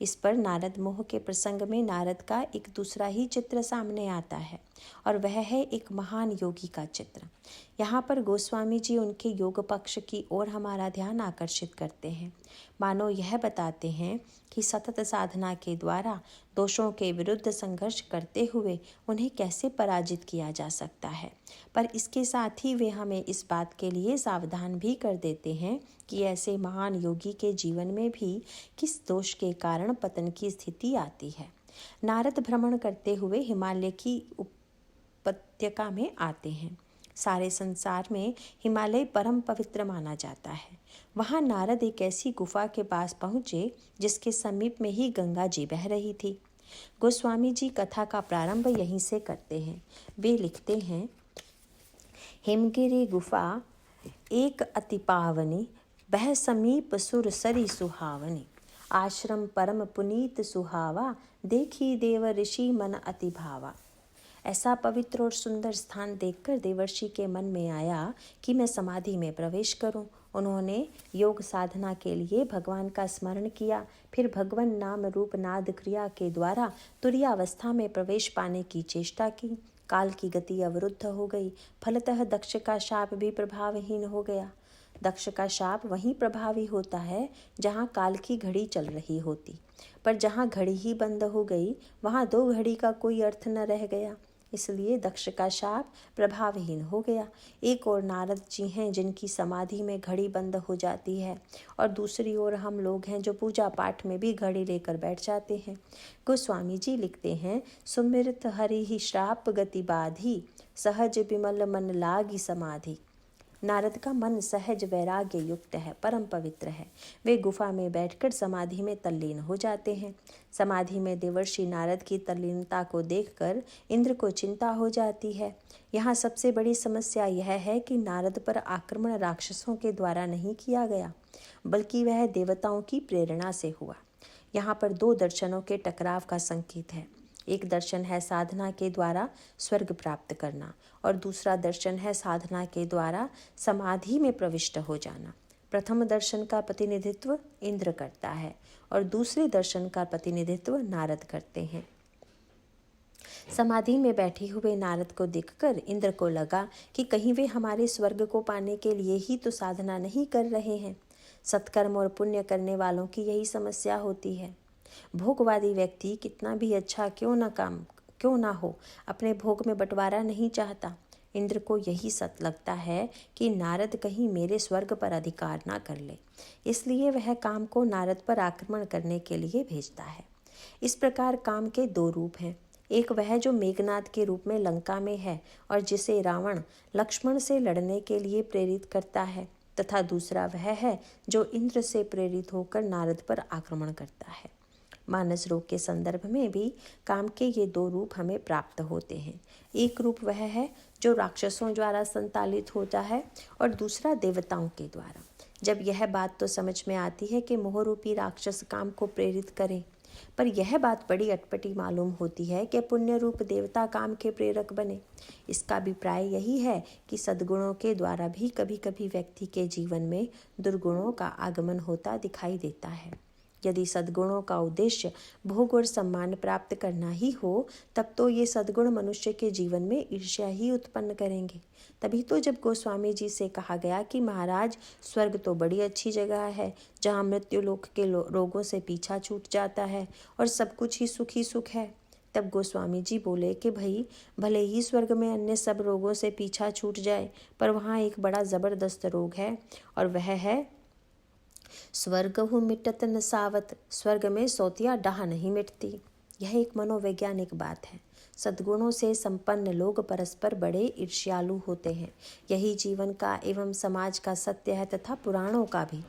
S1: इस पर नारद मोह के प्रसंग में नारद का एक दूसरा ही चित्र सामने आता है और वह है एक महान योगी का चित्र। यहाँ पर गोस्वामी जी उनके योग पक्ष की ओर हमारा ध्यान आकर्षित करते हैं। मानो यह बताते हैं कि सतत साधना के द्वारा दोषों के विरुद्ध संघर्ष करते हुए उन्हें कैसे पराजित किया जा सकता है। पर इसके साथ ही वे हमें इस बात के लिए सावधान भी कर देते हैं कि ऐसे महान योगी के जीवन में भी किस दोष के कारण पतन की स्थिति आती है। नारद भ्रमण करते हुए हिमालय की उपत्यका में आते हैं। सारे संसार में हिमालय परम पवित्र माना जाता है। वहाँ नारद एक ऐसी गुफा के पास पहुँचे जिसके समीप में ही गंगा जी बह रही थी। गोस्वामी जी कथा का प्रारंभ यहीं से करते हैं। वे लिखते हैं, हिमगिरी गुफा एक अति पावनी, बह समीप सुर सरी सुहावनी। आश्रम परम पुनीत सुहावा, देखी देव ऋषि मन अति भावा। ऐसा पवित्र और सुंदर स्थान देखकर देवर्षि के मन में आया कि मैं समाधि में प्रवेश करूं। उन्होंने योग साधना के लिए भगवान का स्मरण किया, फिर भगवान नाम रूप नाद क्रिया के द्वारा तुरीयावस्था में प्रवेश पाने की चेष्टा की। काल की गति अवरुद्ध हो गई, फलतः दक्ष का शाप भी प्रभावहीन हो गया। दक्ष का शाप वहीं प्रभावी होता है जहाँ काल की घड़ी चल रही होती, पर जहाँ घड़ी ही बंद हो गई वहाँ दो घड़ी का कोई अर्थ न रह गया। इसलिए दक्ष का शाप प्रभावहीन हो गया। एक और नारद जी हैं जिनकी समाधि में घड़ी बंद हो जाती है, और दूसरी ओर हम लोग हैं जो पूजा पाठ में भी घड़ी लेकर बैठ जाते हैं। गोस्वामी जी लिखते हैं, सुमिरत हरि ही श्राप गति बाधी, सहज विमल मन लागी समाधि। नारद का मन सहज वैराग्य युक्त है, परम पवित्र है। वे गुफा में बैठकर समाधि में तल्लीन हो जाते हैं। समाधि में देवर्षि नारद की तल्लीनता को देखकर इंद्र को चिंता हो जाती है। यहाँ सबसे बड़ी समस्या यह है कि नारद पर आक्रमण राक्षसों के द्वारा नहीं किया गया, बल्कि वह देवताओं की प्रेरणा से हुआ। यहाँ पर दो दर्शनों के टकराव का संकेत है। एक दर्शन है साधना के द्वारा स्वर्ग प्राप्त करना, और दूसरा दर्शन है साधना के द्वारा समाधि में प्रविष्ट हो जाना। प्रथम दर्शन का प्रतिनिधित्व इंद्र करता है और दूसरे दर्शन का प्रतिनिधित्व नारद करते हैं। समाधि में बैठे हुए नारद को देखकर इंद्र को लगा कि कहीं वे हमारे स्वर्ग को पाने के लिए ही तो साधना नहीं कर रहे हैं। सत्कर्म और पुण्य करने वालों की यही समस्या होती है। भोगवादी व्यक्ति कितना भी अच्छा क्यों ना हो, अपने भोग में बंटवारा नहीं चाहता। इंद्र को यही सत लगता है कि नारद कहीं मेरे स्वर्ग पर अधिकार ना कर ले, इसलिए वह काम को नारद पर आक्रमण करने के लिए भेजता है। इस प्रकार काम के दो रूप हैं। एक वह जो मेघनाद के रूप में लंका में है और जिसे रावण लक्ष्मण से लड़ने के लिए प्रेरित करता है, तथा दूसरा वह है जो इंद्र से प्रेरित होकर नारद पर आक्रमण करता है। मानस रोग के संदर्भ में भी काम के ये दो रूप हमें प्राप्त होते हैं। एक रूप वह है जो राक्षसों द्वारा संतालित होता है और दूसरा देवताओं के द्वारा। जब यह बात तो समझ में आती है कि मोहरूपी राक्षस काम को प्रेरित करें, पर यह बात बड़ी अटपटी मालूम होती है कि पुण्य रूप देवता काम के प्रेरक बने। इसका अभिप्राय यही है कि सद्गुणों के द्वारा भी कभी कभी व्यक्ति के जीवन में दुर्गुणों का आगमन होता दिखाई देता है। यदि सद्गुणों का उद्देश्य भोग और सम्मान प्राप्त करना ही हो, तब तो ये सद्गुण मनुष्य के जीवन में ईर्ष्या ही उत्पन्न करेंगे। तभी तो जब गोस्वामी जी से कहा गया कि महाराज, स्वर्ग तो बड़ी अच्छी जगह है जहाँ मृत्यु लोक के रोगों से पीछा छूट जाता है और सब कुछ ही सुख है, तब गोस्वामी जी बोले कि भाई, भले ही स्वर्ग में अन्य सब रोगों से पीछा छूट जाए, पर वहाँ एक बड़ा ज़बरदस्त रोग है, और वह है स्वर्ग हु मिटत न सावत। स्वर्ग में सोतिया डाह नहीं मिटती। यह एक मनोवैज्ञानिक बात है। सद्गुणों से संपन्न लोग परस्पर बड़े ईर्ष्यालु होते हैं। यही जीवन का एवं समाज का सत्य है, तथा पुराणों का भी।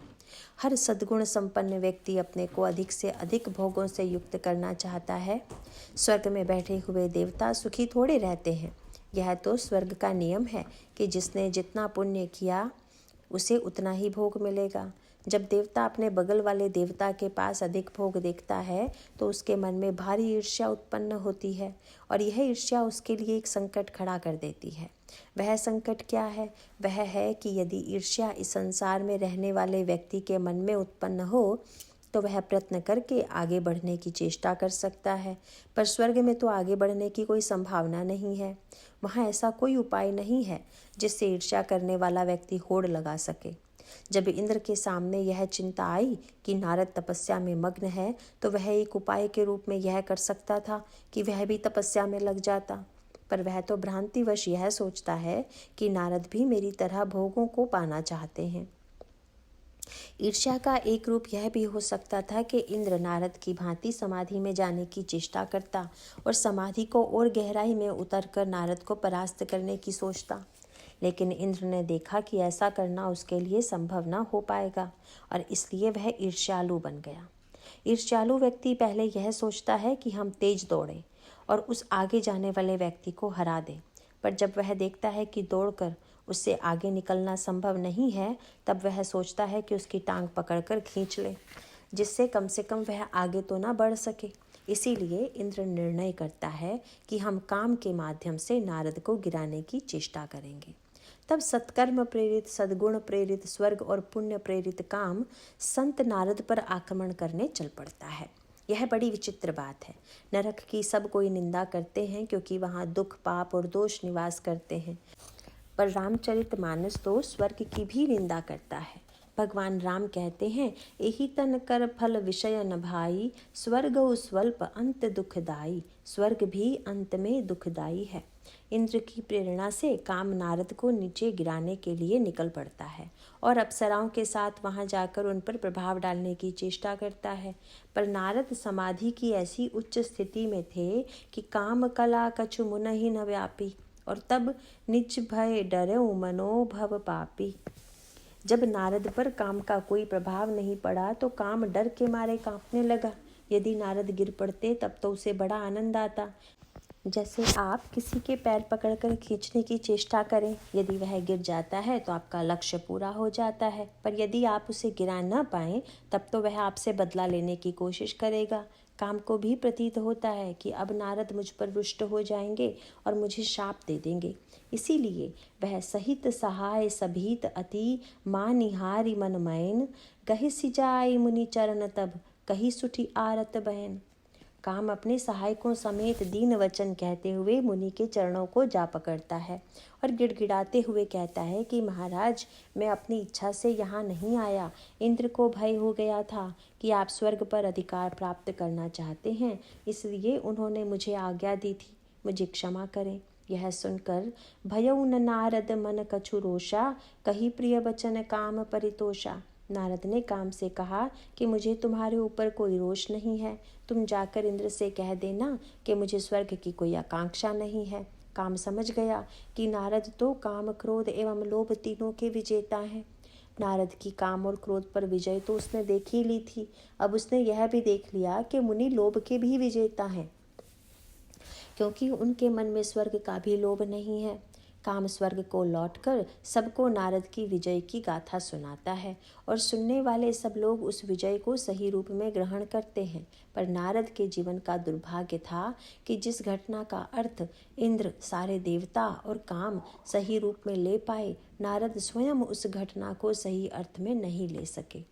S1: हर सद्गुण संपन्न व्यक्ति अपने को अधिक से अधिक भोगों से युक्त करना चाहता है। स्वर्ग में बैठे हुए देवता सुखी थोड़े रहते हैं। यह तो स्वर्ग का नियम है कि जिसने जितना पुण्य किया उसे उतना ही भोग मिलेगा। जब देवता अपने बगल वाले देवता के पास अधिक भोग देखता है तो उसके मन में भारी ईर्ष्या उत्पन्न होती है, और यह ईर्ष्या उसके लिए एक संकट खड़ा कर देती है। वह संकट क्या है? वह है कि यदि ईर्ष्या इस संसार में रहने वाले व्यक्ति के मन में उत्पन्न हो तो वह प्रयत्न करके आगे बढ़ने की चेष्टा कर सकता है, पर स्वर्ग में तो आगे बढ़ने की कोई संभावना नहीं है। वहाँ ऐसा कोई उपाय नहीं है जिससे ईर्ष्या करने वाला व्यक्ति होड़ लगा सके। जब इंद्र के सामने यह चिंता आई कि नारद तपस्या में मग्न है, तो वह एक उपाय के रूप में यह कर सकता था कि वह भी तपस्या में लग जाता, पर वह तो भ्रांतिवश यह सोचता है कि नारद भी मेरी तरह भोगों को पाना चाहते हैं। ईर्ष्या का एक रूप यह भी हो सकता था कि इंद्र नारद की भांति समाधि में जाने की चेष्टा करता और समाधि को और गहराई में उतरकर नारद को परास्त करने की सोचता। लेकिन इंद्र ने देखा कि ऐसा करना उसके लिए संभव न हो पाएगा, और इसलिए वह ईर्ष्यालु बन गया। ईर्ष्यालु व्यक्ति पहले यह सोचता है कि हम तेज दौड़ें और उस आगे जाने वाले व्यक्ति को हरा दें, पर जब वह देखता है कि दौड़कर उससे आगे निकलना संभव नहीं है, तब वह सोचता है कि उसकी टांग पकड़कर खींच ले, जिससे कम से कम वह आगे तो ना बढ़ सके। इसीलिए इंद्र निर्णय करता है कि हम काम के माध्यम से नारद को गिराने की चेष्टा करेंगे। तब सत्कर्म प्रेरित, सद्गुण प्रेरित, स्वर्ग और पुण्य प्रेरित काम संत नारद पर आक्रमण करने चल पड़ता है। यह बड़ी विचित्र बात है। नरक की सब कोई निंदा करते हैं क्योंकि वहाँ दुख, पाप और दोष निवास करते हैं, पर रामचरितमानस तो स्वर्ग की भी निंदा करता है। भगवान राम कहते हैं, एहि तन कर फल विषय न भाई, स्वर्ग स्वल्प अंत दुखदाई। स्वर्ग भी अंत में दुखदाई है। इंद्र की प्रेरणा से काम नारद को नीचे गिराने के लिए निकल पड़ता है और अप्सराओं के साथ वहां जाकर उन पर प्रभाव डालने की चेष्टा करता है। पर नारद समाधि की ऐसी उच्च स्थिति में थे कि काम कला कछु मुनहि न व्यापी, और तब निज भय डरेउ मनोभव पापी। जब नारद पर काम का कोई प्रभाव नहीं पड़ा तो काम डर के मारे कांपने लगा। यदि नारद गिर पड़ते तब तो उसे बड़ा आनंद आता। जैसे आप किसी के पैर पकड़कर खींचने की चेष्टा करें, यदि वह गिर जाता है तो आपका लक्ष्य पूरा हो जाता है, पर यदि आप उसे गिरा न पाएं तब तो वह आपसे बदला लेने की कोशिश करेगा। काम को भी प्रतीत होता है कि अब नारद मुझ पर रुष्ट हो जाएंगे और मुझे शाप दे देंगे। इसीलिए वह सहित सहाय सभीत अति मां निहारी मन मैन, गहि सिजाई मुनि चरण तब कही सुठी आरत बहन। काम अपने सहायकों समेत दीन वचन कहते हुए मुनि के चरणों को जा पकड़ता है और गिड़गिड़ाते हुए कहता है कि महाराज, मैं अपनी इच्छा से यहाँ नहीं आया। इंद्र को भय हो गया था कि आप स्वर्ग पर अधिकार प्राप्त करना चाहते हैं, इसलिए उन्होंने मुझे आज्ञा दी थी। मुझे क्षमा करें। यह सुनकर भयउ न नारद मन कछु रोषा, कही प्रिय वचन काम परितोषा। नारद ने काम से कहा कि मुझे तुम्हारे ऊपर कोई रोष नहीं है, तुम जाकर इंद्र से कह देना कि मुझे स्वर्ग की कोई आकांक्षा नहीं है। काम समझ गया कि नारद तो काम, क्रोध एवं लोभ तीनों के विजेता हैं। नारद की काम और क्रोध पर विजय तो उसने देख ही ली थी, अब उसने यह भी देख लिया कि मुनि लोभ के भी विजेता हैं, क्योंकि उनके मन में स्वर्ग का भी लोभ नहीं है। काम स्वर्ग को लौटकर सबको नारद की विजय की गाथा सुनाता है और सुनने वाले सब लोग उस विजय को सही रूप में ग्रहण करते हैं। पर नारद के जीवन का दुर्भाग्य था कि जिस घटना का अर्थ इंद्र, सारे देवता और काम सही रूप में ले पाए, नारद स्वयं उस घटना को सही अर्थ में नहीं ले सके।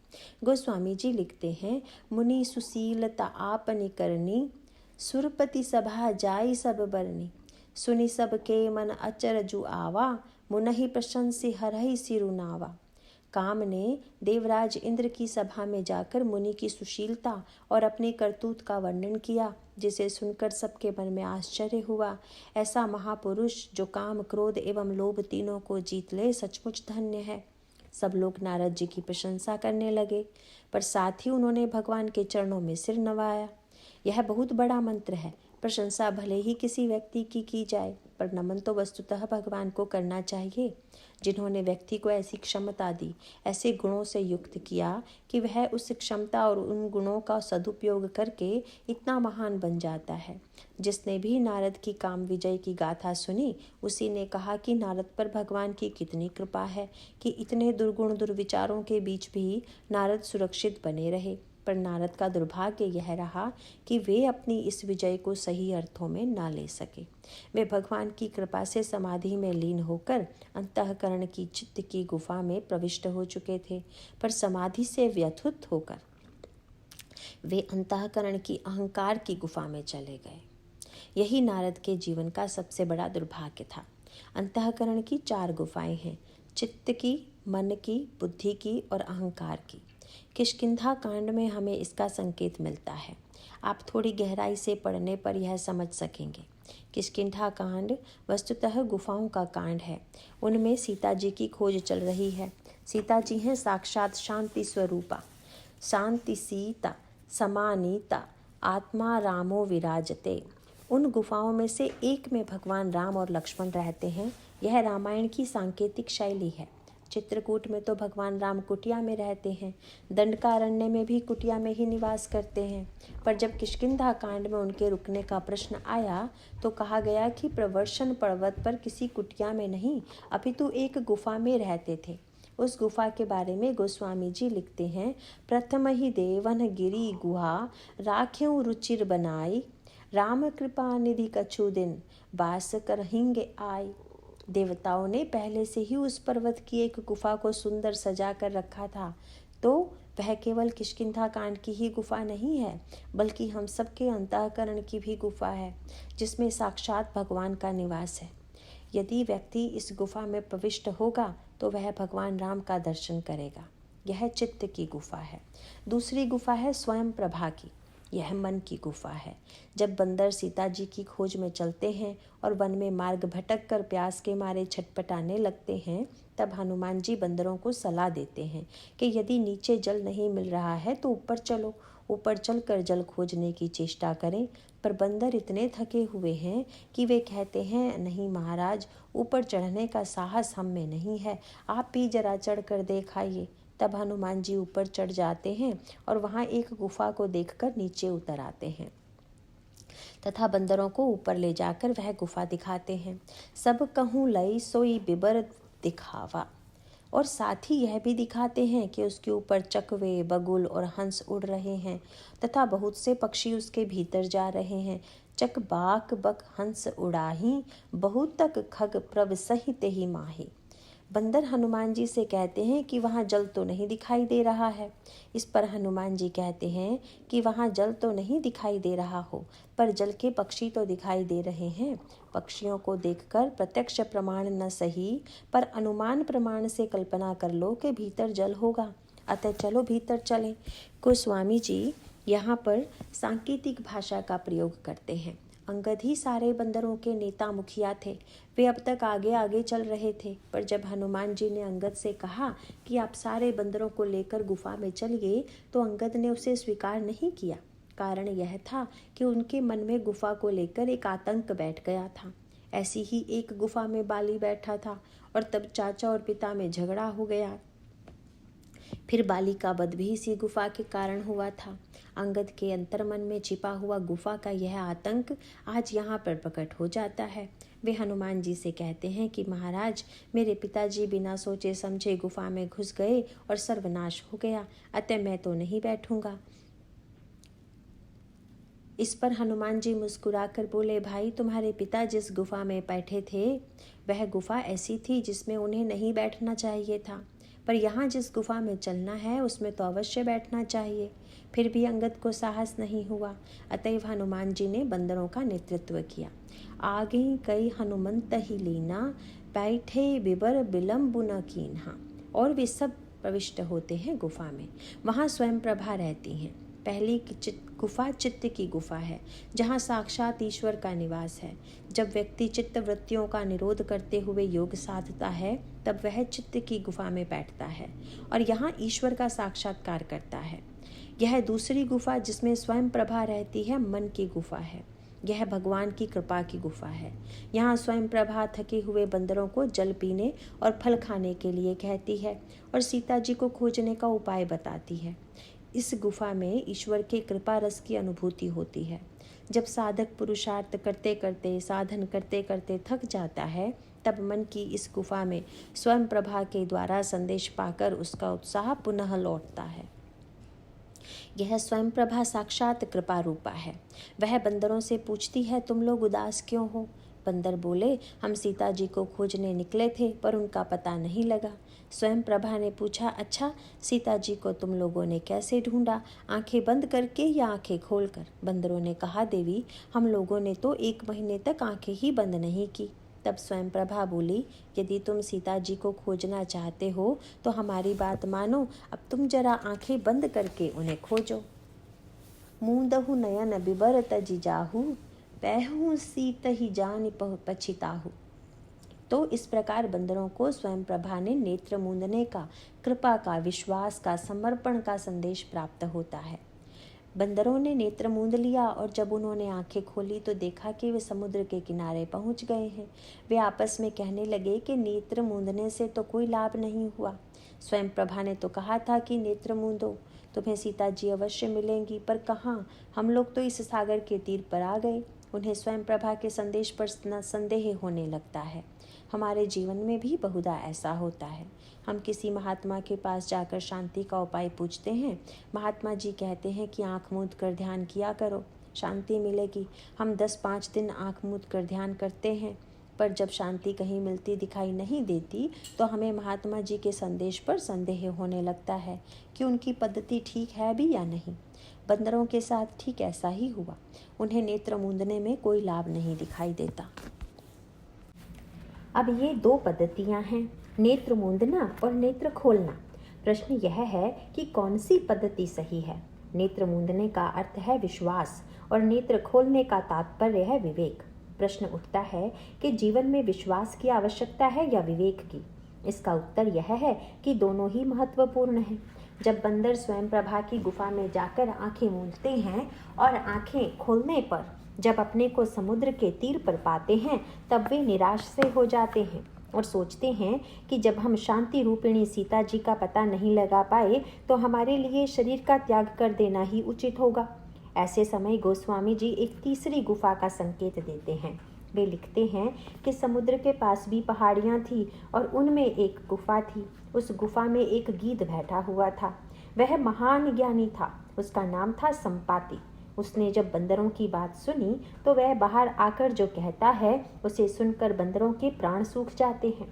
S1: गोस्वामी जी लिखते हैं, मुनि सुशीलता आपनि करनी, सुरपति सभा जाई सब बरनी। सुनि सब के मन अचर जु आवा, मुनहि प्रशंसी हरहि सिरुनावा। काम ने देवराज इंद्र की सभा में जाकर मुनि की सुशीलता और अपने करतूत का वर्णन किया, जिसे सुनकर सबके मन में आश्चर्य हुआ। ऐसा महापुरुष जो काम, क्रोध एवं लोभ तीनों को जीत ले, सचमुच धन्य है। सब लोग नारद जी की प्रशंसा करने लगे, पर साथ ही उन्होंने भगवान के चरणों में सिर नवाया। यह बहुत बड़ा मंत्र है। प्रशंसा भले ही किसी व्यक्ति की जाए, पर नमन तो वस्तुतः भगवान को करना चाहिए, जिन्होंने व्यक्ति को ऐसी क्षमता दी, ऐसे गुणों से युक्त किया कि वह उस क्षमता और उन गुणों का सदुपयोग करके इतना महान बन जाता है। जिसने भी नारद की काम विजय की गाथा सुनी, उसी ने कहा कि नारद पर भगवान की कितनी कृपा है कि इतने दुर्गुण दुर्विचारों के बीच भी नारद सुरक्षित बने रहे। पर नारद का दुर्भाग्य यह रहा कि वे अपनी इस विजय को सही अर्थों में ना ले सके। वे भगवान की कृपा से समाधि में लीन होकर अंतःकरण की चित्त की गुफा में प्रविष्ट हो चुके थे, पर समाधि से व्यथुत होकर वे अंतःकरण की अहंकार की गुफा में चले गए। यही नारद के जीवन का सबसे बड़ा दुर्भाग्य था। अंतःकरण की 4 गुफाएं हैं, चित्त की, मन की, बुद्धि की और अहंकार की। किष्किंधा कांड में हमें इसका संकेत मिलता है। आप थोड़ी गहराई से पढ़ने पर यह समझ सकेंगे। किष्किंधा कांड वस्तुतः गुफाओं का कांड है। उनमें सीता जी की खोज चल रही है। सीता जी हैं साक्षात शांति स्वरूपा, शांति सीता समानीता, आत्मा रामो विराजते। उन गुफाओं में से एक में भगवान राम और लक्ष्मण रहते हैं। यह रामायण की सांकेतिक शैली है। चित्रकूट में तो भगवान राम कुटिया में रहते हैं, दंडकारण्य में भी कुटिया में ही निवास करते हैं। पर जब किष्किंधा कांड में उनके रुकने का प्रश्न आया तो कहा गया कि प्रवर्षण पर्वत पर किसी कुटिया में नहीं अपितु एक गुफा में रहते थे। उस गुफा के बारे में गोस्वामी जी लिखते हैं, प्रथम ही देवन गिरी गुहा राख्यों रुचिर बनाई, राम कृपा निधि कछु दिन वास करहिंगे आई। देवताओं ने पहले से ही उस पर्वत की एक गुफा को सुंदर सजा कर रखा था, तो वह केवल किष्किंधा कांड की ही गुफा नहीं है, बल्कि हम सबके अंतःकरण की भी गुफा है, जिसमें साक्षात भगवान का निवास है। यदि व्यक्ति इस गुफा में प्रविष्ट होगा तो वह भगवान राम का दर्शन करेगा। यह चित्त की गुफा है। दूसरी गुफा है स्वयं प्रभा की। यह मन की गुफा है। जब बंदर सीता जी की खोज में चलते हैं और वन में मार्ग भटक कर प्यास के मारे छटपटाने लगते हैं, तब हनुमान जी बंदरों को सलाह देते हैं कि यदि नीचे जल नहीं मिल रहा है तो ऊपर चलो, ऊपर चलकर जल खोजने की चेष्टा करें। पर बंदर इतने थके हुए हैं कि वे कहते हैं, नहीं महाराज, ऊपर चढ़ने का साहस हम में नहीं है, आप भी जरा चढ़ कर देखाइए। तब हनुमान जी ऊपर चढ़ जाते हैं और वहाँ एक गुफा को देखकर नीचे उतर आते हैं तथा बंदरों को ऊपर ले जाकर वह गुफा दिखाते हैं। सब कहूँ लई सोई बिबर दिखावा, और साथ ही यह भी दिखाते हैं कि उसके ऊपर चकवे, बगुल और हंस उड़ रहे हैं तथा बहुत से पक्षी उसके भीतर जा रहे हैं। चक बाक बक हंस उड़ाही, बहुत तक खग प्रभ सहित ही माही। बंदर हनुमान जी से कहते हैं कि वहाँ जल तो नहीं दिखाई दे रहा है। इस पर हनुमान जी कहते हैं कि वहाँ जल तो नहीं दिखाई दे रहा हो, पर जल के पक्षी तो दिखाई दे रहे हैं। पक्षियों को देखकर प्रत्यक्ष प्रमाण न सही, पर अनुमान प्रमाण से कल्पना कर लो कि भीतर जल होगा, अतः चलो भीतर चलें। गोस्वामी जी यहाँ पर सांकेतिक भाषा का प्रयोग करते हैं। अंगद ही सारे बंदरों के नेता मुखिया थे। वे अब तक आगे आगे चल रहे थे, पर जब हनुमान जी ने अंगद से कहा कि आप सारे बंदरों को लेकर गुफा में चलिए, तो अंगद ने उसे स्वीकार नहीं किया। कारण यह था कि उनके मन में गुफा को लेकर एक आतंक बैठ गया था। ऐसी ही एक गुफा में बाली बैठा था और तब चाचा और पिता में झगड़ा हो गया। फिर बाली का वध भी इसी गुफा के कारण हुआ था। अंगद के अंतर्मन में छिपा हुआ गुफा का यह आतंक आज यहाँ पर प्रकट हो जाता है। वे हनुमान जी से कहते हैं कि महाराज, मेरे पिताजी बिना सोचे समझे गुफा में घुस गए और सर्वनाश हो गया, अतः मैं तो नहीं बैठूंगा। इस पर हनुमान जी मुस्कुराकर बोले, भाई, तुम्हारे पिता जिस गुफा में बैठे थे वह गुफा ऐसी थी जिसमें उन्हें नहीं बैठना चाहिए था, पर यहाँ जिस गुफा में चलना है उसमें तो अवश्य बैठना चाहिए। फिर भी अंगद को साहस नहीं हुआ, अतएव हनुमान जी ने बंदरों का नेतृत्व किया। आगे कई हनुमंत ही लीना, बैठे बिबर बिलम्ब न कीन्हा। और वे सब प्रविष्ट होते हैं गुफा में। वहाँ स्वयं प्रभा रहती हैं। पहली गुफा चित्त की गुफा है, जहाँ साक्षात ईश्वर का निवास है। जब व्यक्ति चित्त वृत्तियों का निरोध करते हुए योग साधता है, तब वह चित्त की गुफा में बैठता है और यहाँ ईश्वर का साक्षात्कार करता है। यह दूसरी गुफा जिसमें स्वयं प्रभा रहती है, मन की गुफा है। यह भगवान की कृपा की गुफा है। यहाँ स्वयं प्रभा थके हुए बंदरों को जल पीने और फल खाने के लिए कहती है और सीता जी को खोजने का उपाय बताती है। इस गुफा में ईश्वर के कृपा रस की अनुभूति होती है। जब साधक पुरुषार्थ करते करते, साधन करते करते थक जाता है, तब मन की इस गुफा में स्वयं प्रभा के द्वारा संदेश पाकर उसका उत्साह पुनः लौटता है। यह स्वयं प्रभा साक्षात कृपा रूपा है। वह बंदरों से पूछती है, तुम लोग उदास क्यों हो? बंदर बोले, हम सीता जी को खोजने निकले थे पर उनका पता नहीं लगा। स्वयं प्रभा ने पूछा, अच्छा, सीता जी को तुम लोगों ने कैसे ढूंढा, आंखें बंद करके या आंखें खोलकर? बंदरों ने कहा, देवी, हम लोगों ने तो 1 महीने तक आंखें ही बंद नहीं की। तब स्वयं प्रभा बोली, यदि तुम सीता जी को खोजना चाहते हो तो हमारी बात मानो, अब तुम जरा आंखें बंद करके उन्हें खोजो। मूंदहु नयन बिबर तजि जाहु, पैहु सीत ही जान पछिताहु। तो इस प्रकार बंदरों को स्वयं प्रभा ने नेत्र मूंदने का, कृपा का, विश्वास का, समर्पण का संदेश प्राप्त होता है। बंदरों ने नेत्र मूंद लिया और जब उन्होंने आंखें खोली तो देखा कि वे समुद्र के किनारे पहुंच गए हैं। वे आपस में कहने लगे कि नेत्र मूंदने से तो कोई लाभ नहीं हुआ। स्वयं प्रभा ने तो कहा था कि नेत्र मूंदो, तुम्हें सीता जी अवश्य मिलेंगी, पर कहाँ, हम लोग तो इस सागर के तीर पर आ गए। उन्हें स्वयं प्रभा के संदेश पर संदेह होने लगता है। हमारे जीवन में भी बहुधा ऐसा होता है। हम किसी महात्मा के पास जाकर शांति का उपाय पूछते हैं। महात्मा जी कहते हैं कि आंख मूंद कर ध्यान किया करो, शांति मिलेगी। हम 10-5 दिन आंख मूंद कर ध्यान करते हैं, पर जब शांति कहीं मिलती दिखाई नहीं देती तो हमें महात्मा जी के संदेश पर संदेह होने लगता है कि उनकी पद्धति ठीक है भी या नहीं। बंदरों के साथ ठीक ऐसा ही हुआ। उन्हें नेत्र मूंदने में कोई लाभ नहीं दिखाई देता। अब ये 2 पद्धतियां हैं, नेत्र मूंदना और नेत्र खोलना। प्रश्न यह है कि कौन सी पद्धति सही है। नेत्र मूंदने का अर्थ है विश्वास और नेत्र खोलने का तात्पर्य है विवेक। प्रश्न उठता है कि जीवन में विश्वास की आवश्यकता है या विवेक की। इसका उत्तर यह है कि दोनों ही महत्वपूर्ण हैं। जब बंदर स्वयं प्रभा की गुफा में जाकर आंखें मूंदते हैं और आंखें खोलने पर जब अपने को समुद्र के तीर पर पाते हैं, तब वे निराश से हो जाते हैं और सोचते हैं कि जब हम शांति रूपिणी सीता जी का पता नहीं लगा पाए तो हमारे लिए शरीर का त्याग कर देना ही उचित होगा। ऐसे समय गोस्वामी जी एक तीसरी गुफा का संकेत देते हैं। वे लिखते हैं कि समुद्र के पास भी पहाड़ियाँ थी और उनमें एक गुफा थी। उस गुफा में एक गीध बैठा हुआ था। वह महान ज्ञानी था। उसका नाम था संपाति। उसने जब बंदरों की बात सुनी तो वह बाहर आकर जो कहता है उसे सुनकर बंदरों के प्राण सूख जाते हैं।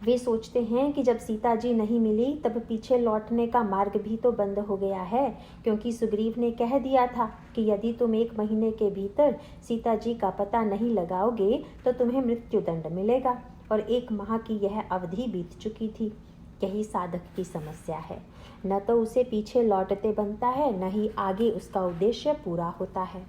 S1: वे सोचते हैं कि जब सीता जी नहीं मिली तब पीछे लौटने का मार्ग भी तो बंद हो गया है, क्योंकि सुग्रीव ने कह दिया था कि यदि तुम 1 महीने के भीतर सीता जी का पता नहीं लगाओगे तो तुम्हें मृत्युदंड मिलेगा, और 1 माह की यह अवधि बीत चुकी थी। यही साधक की समस्या है। न तो उसे पीछे लौटते बनता है, न ही आगे उसका उद्देश्य पूरा होता है।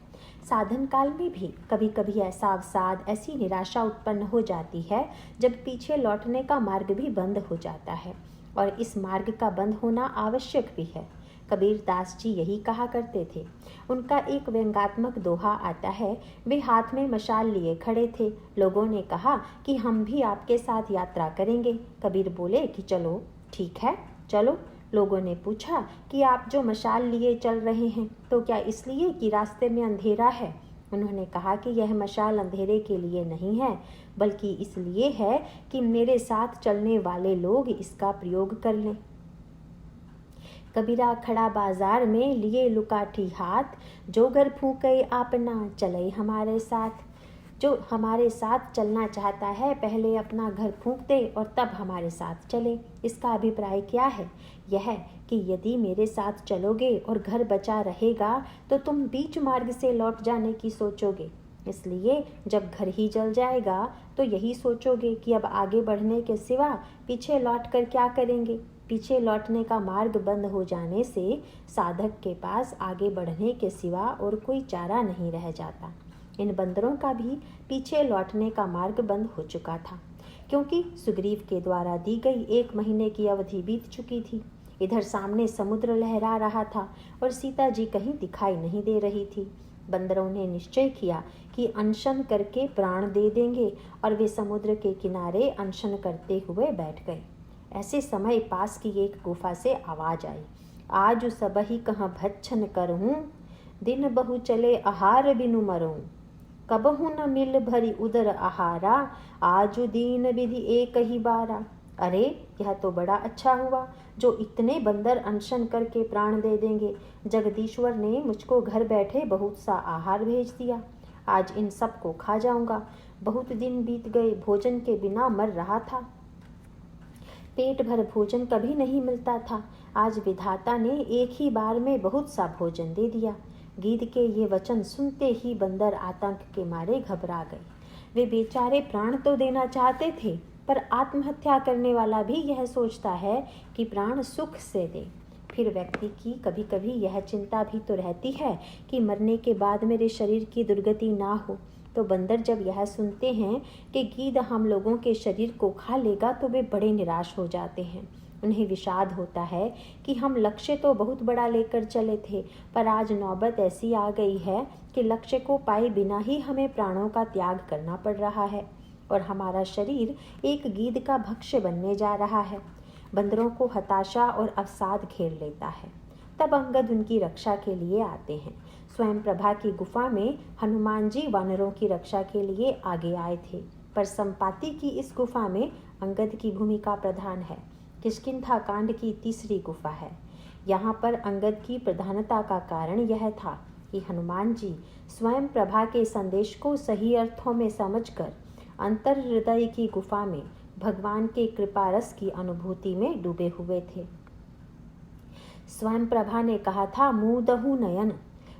S1: साधन काल में भी कभी कभी ऐसा अवसाद, ऐसी निराशा उत्पन्न हो जाती है जब पीछे लौटने का मार्ग भी बंद हो जाता है, और इस मार्ग का बंद होना आवश्यक भी है। कबीर दास जी यही कहा करते थे। उनका एक व्यंग्यात्मक दोहा आता है। वे हाथ में मशाल लिए खड़े थे। लोगों ने कहा कि हम भी आपके साथ यात्रा करेंगे। कबीर बोले कि चलो, ठीक है, चलो। लोगों ने पूछा कि आप जो मशाल लिए चल रहे हैं तो क्या इसलिए कि रास्ते में अंधेरा है? उन्होंने कहा कि यह मशाल अंधेरे के लिए नहीं है, बल्कि इसलिए है कि मेरे साथ चलने वाले लोग इसका प्रयोग कर लें। कबीरा खड़ा बाजार में लिए लुकाठी हाथ, जो घर फूके आपना चले हमारे साथ। जो हमारे साथ चलना चाहता है पहले अपना घर फूंक दे और तब हमारे साथ चले। इसका अभिप्राय क्या है? यह कि यदि मेरे साथ चलोगे और घर बचा रहेगा तो तुम बीच मार्ग से लौट जाने की सोचोगे। इसलिए जब घर ही जल जाएगा तो यही सोचोगे कि अब आगे बढ़ने के सिवा पीछे लौट कर क्या करेंगे। पीछे लौटने का मार्ग बंद हो जाने से साधक के पास आगे बढ़ने के सिवा और कोई चारा नहीं रह जाता। इन बंदरों का भी पीछे लौटने का मार्ग बंद हो चुका था, क्योंकि सुग्रीव के द्वारा दी गई 1 महीने की अवधि बीत चुकी थी। इधर सामने समुद्र लहरा रहा था और सीता जी कहीं दिखाई नहीं दे रही थी। बंदरों ने निश्चय किया कि अनशन करके प्राण दे देंगे, और वे समुद्र के किनारे अनशन करते हुए बैठ गए। ऐसे समय पास की एक गुफा से आवाज आई, आज सबही कहाँ भच्छन करहूँ, दिन बहु चले आहार बिनु मरूँ। कबहु न मिल भरी उदर आहारा, आजु दीन विधि एक ही बारा। अरे यह तो बड़ा अच्छा हुआ, जो इतने बंदर अनशन करके प्राण दे देंगे। जगदीश्वर ने मुझको घर बैठे बहुत सा आहार भेज दिया। आज इन सब को खा जाऊंगा। बहुत दिन बीत गए, भोजन के बिना मर रहा था। पेट भर भोजन कभी नहीं मिलता था। आज विधाता ने एक ही बार में बहुत सा भोजन दे दिया। गीध के ये वचन सुनते ही बंदर आतंक के मारे घबरा गए। वे बेचारे प्राण तो देना चाहते थे, पर आत्महत्या करने वाला भी यह सोचता है कि प्राण सुख से दे। फिर व्यक्ति की कभी कभी यह चिंता भी तो रहती है कि मरने के बाद मेरे शरीर की दुर्गति ना हो। तो बंदर जब यह सुनते हैं कि गीध हम लोगों के शरीर को खा लेगा तो वे बड़े निराश हो जाते हैं। उन्हें विषाद होता है कि हम लक्ष्य तो बहुत बड़ा लेकर चले थे, पर आज नौबत ऐसी आ गई है कि लक्ष्य को पाए बिना ही हमें प्राणों का त्याग करना पड़ रहा है और हमारा शरीर एक गीध का भक्ष्य बनने जा रहा है। बंदरों को हताशा और अवसाद घेर लेता है। तब अंगद उनकी रक्षा के लिए आते हैं। स्वयं प्रभा की गुफा में हनुमान जी वानरों की रक्षा के लिए आगे आए थे, पर संपाति की इस गुफा में अंगद की भूमिका प्रधान है। किष्किंधा कांड की तीसरी गुफा है। यहाँ पर अंगद की प्रधानता का कारण यह था कि हनुमान जी स्वयं प्रभा के संदेश को सही अर्थों में समझकर अंतर हृदय की गुफा में भगवान के कृपा रस की अनुभूति में डूबे हुए थे। स्वयं प्रभा ने कहा था, मूदहु नयन।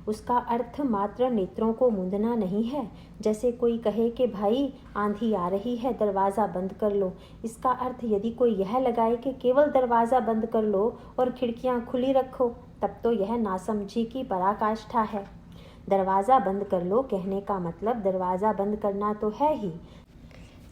S1: उसका अर्थ मात्र नेत्रों को मूंदना नहीं है। जैसे कोई कहे कि भाई आंधी आ रही है, दरवाज़ा बंद कर लो। इसका अर्थ यदि कोई यह लगाए कि केवल दरवाज़ा बंद कर लो और खिड़कियां खुली रखो, तब तो यह नासमझी की पराकाष्ठा है। दरवाज़ा बंद कर लो कहने का मतलब दरवाज़ा बंद करना तो है ही,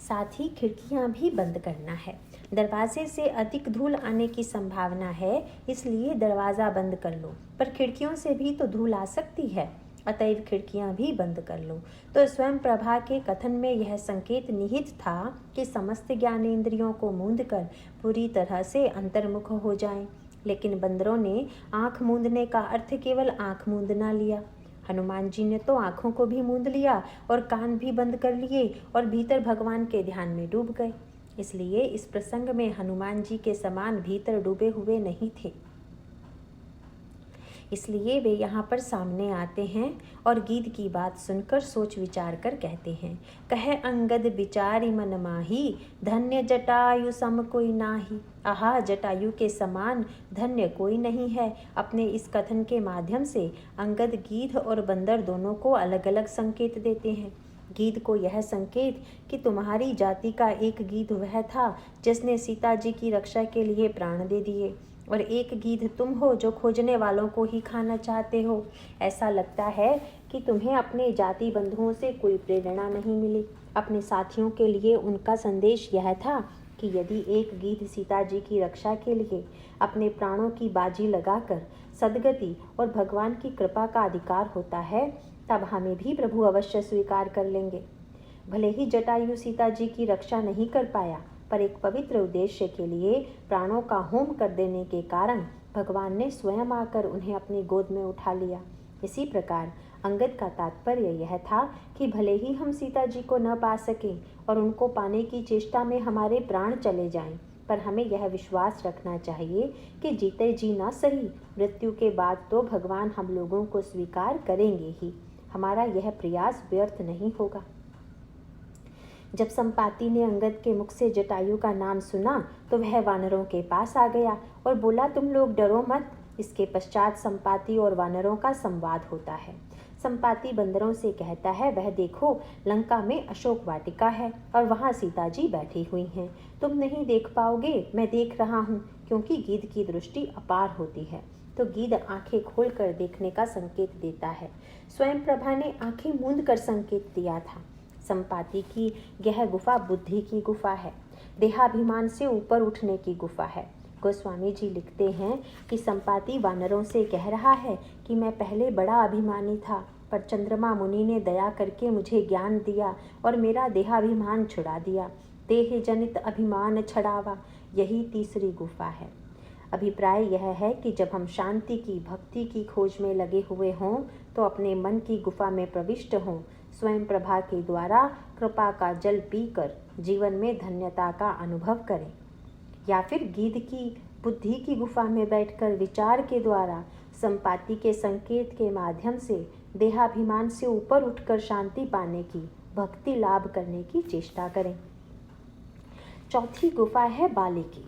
S1: साथ ही खिड़कियां भी बंद करना है। दरवाजे से अधिक धूल आने की संभावना है, इसलिए दरवाज़ा बंद कर लो, पर खिड़कियों से भी तो धूल आ सकती है, अतएव खिड़कियां भी बंद कर लो। तो स्वयं प्रभा के कथन में यह संकेत निहित था कि समस्त ज्ञानेंद्रियों को मूंदकर पूरी तरह से अंतर्मुख हो जाएं। लेकिन बंदरों ने आँख मूंदने का अर्थ केवल आँख मूंदना लिया। हनुमान जी ने तो आँखों को भी मूंद लिया और कान भी बंद कर लिए और भीतर भगवान के ध्यान में डूब गए। इसलिए इस प्रसंग में हनुमान जी के समान भीतर डूबे हुए नहीं थे, इसलिए वे यहाँ पर सामने आते हैं और गीत की बात सुनकर सोच विचार कर कहते हैं, कहे अंगद विचारी मन माही, धन्य जटायु सम कोई नाही। आहा, जटायु के समान धन्य कोई नहीं है। अपने इस कथन के माध्यम से अंगद गीध और बंदर दोनों को अलग अलग संकेत देते हैं। गीध को यह संकेत कि तुम्हारी जाति का एक गीध वह था जिसने सीता जी की रक्षा के लिए प्राण दे दिए, और एक गीध तुम हो जो खोजने वालों को ही खाना चाहते हो। ऐसा लगता है कि तुम्हें अपने जाति बंधुओं से कोई प्रेरणा नहीं मिली। अपने साथियों के लिए उनका संदेश यह था कि यदि एक गीध सीता जी की रक्षा के लिए अपने प्राणों की बाजी लगाकर सदगति और भगवान की कृपा का अधिकार होता है, तब हमें भी प्रभु अवश्य स्वीकार कर लेंगे। भले ही जटायु सीता जी की रक्षा नहीं कर पाया, पर एक पवित्र उद्देश्य के लिए प्राणों का होम कर देने के कारण भगवान ने स्वयं आकर उन्हें अपनी गोद में उठा लिया। इसी प्रकार अंगद का तात्पर्य यह था कि भले ही हम सीता जी को न पा सकें और उनको पाने की चेष्टा में हमारे प्राण चले जाएं, पर हमें यह विश्वास रखना चाहिए कि जीते जी ना सही, मृत्यु के बाद तो भगवान हम लोगों को स्वीकार करेंगे ही। हमारा यह प्रयास व्यर्थ नहीं होगा। जब संपाति ने अंगद के मुख से जटायु का नाम सुना तो वह वानरों के पास आ गया और बोला, तुम लोग डरो मत। इसके पश्चात संपाति और वानरों का संवाद होता है। संपाति बंदरों से कहता है, वह देखो लंका में अशोक वाटिका है और वहाँ सीता जी बैठी हुई हैं। तुम नहीं देख पाओगे, मैं देख रहा हूँ, क्योंकि गीध की दृष्टि अपार होती है। तो गीध आंखें खोलकर देखने का संकेत देता है। स्वयं प्रभा ने आंखें मूंद कर संकेत दिया था। संपाति की यह गुफा बुद्धि की गुफा है, देहाभिमान से ऊपर उठने की गुफा है। गोस्वामी जी लिखते हैं कि संपाति वानरों से कह रहा है कि मैं पहले बड़ा अभिमानी था, पर चंद्रमा मुनि ने दया करके मुझे ज्ञान दिया और मेरा देहाभिमान छुड़ा दिया। देह जनित अभिमान छड़ावा, यही तीसरी गुफा है। अभिप्राय यह है कि जब हम शांति की, भक्ति की खोज में लगे हुए हों तो अपने मन की गुफा में प्रविष्ट हों, स्वयं प्रभा के द्वारा कृपा का जल पीकर जीवन में धन्यता का अनुभव करें, या फिर गीध की बुद्धि की गुफा में बैठकर विचार के द्वारा संपाति के संकेत के माध्यम से देहाभिमान से ऊपर उठकर शांति पाने की, भक्ति लाभ करने की चेष्टा करें। चौथी गुफा है बाले की।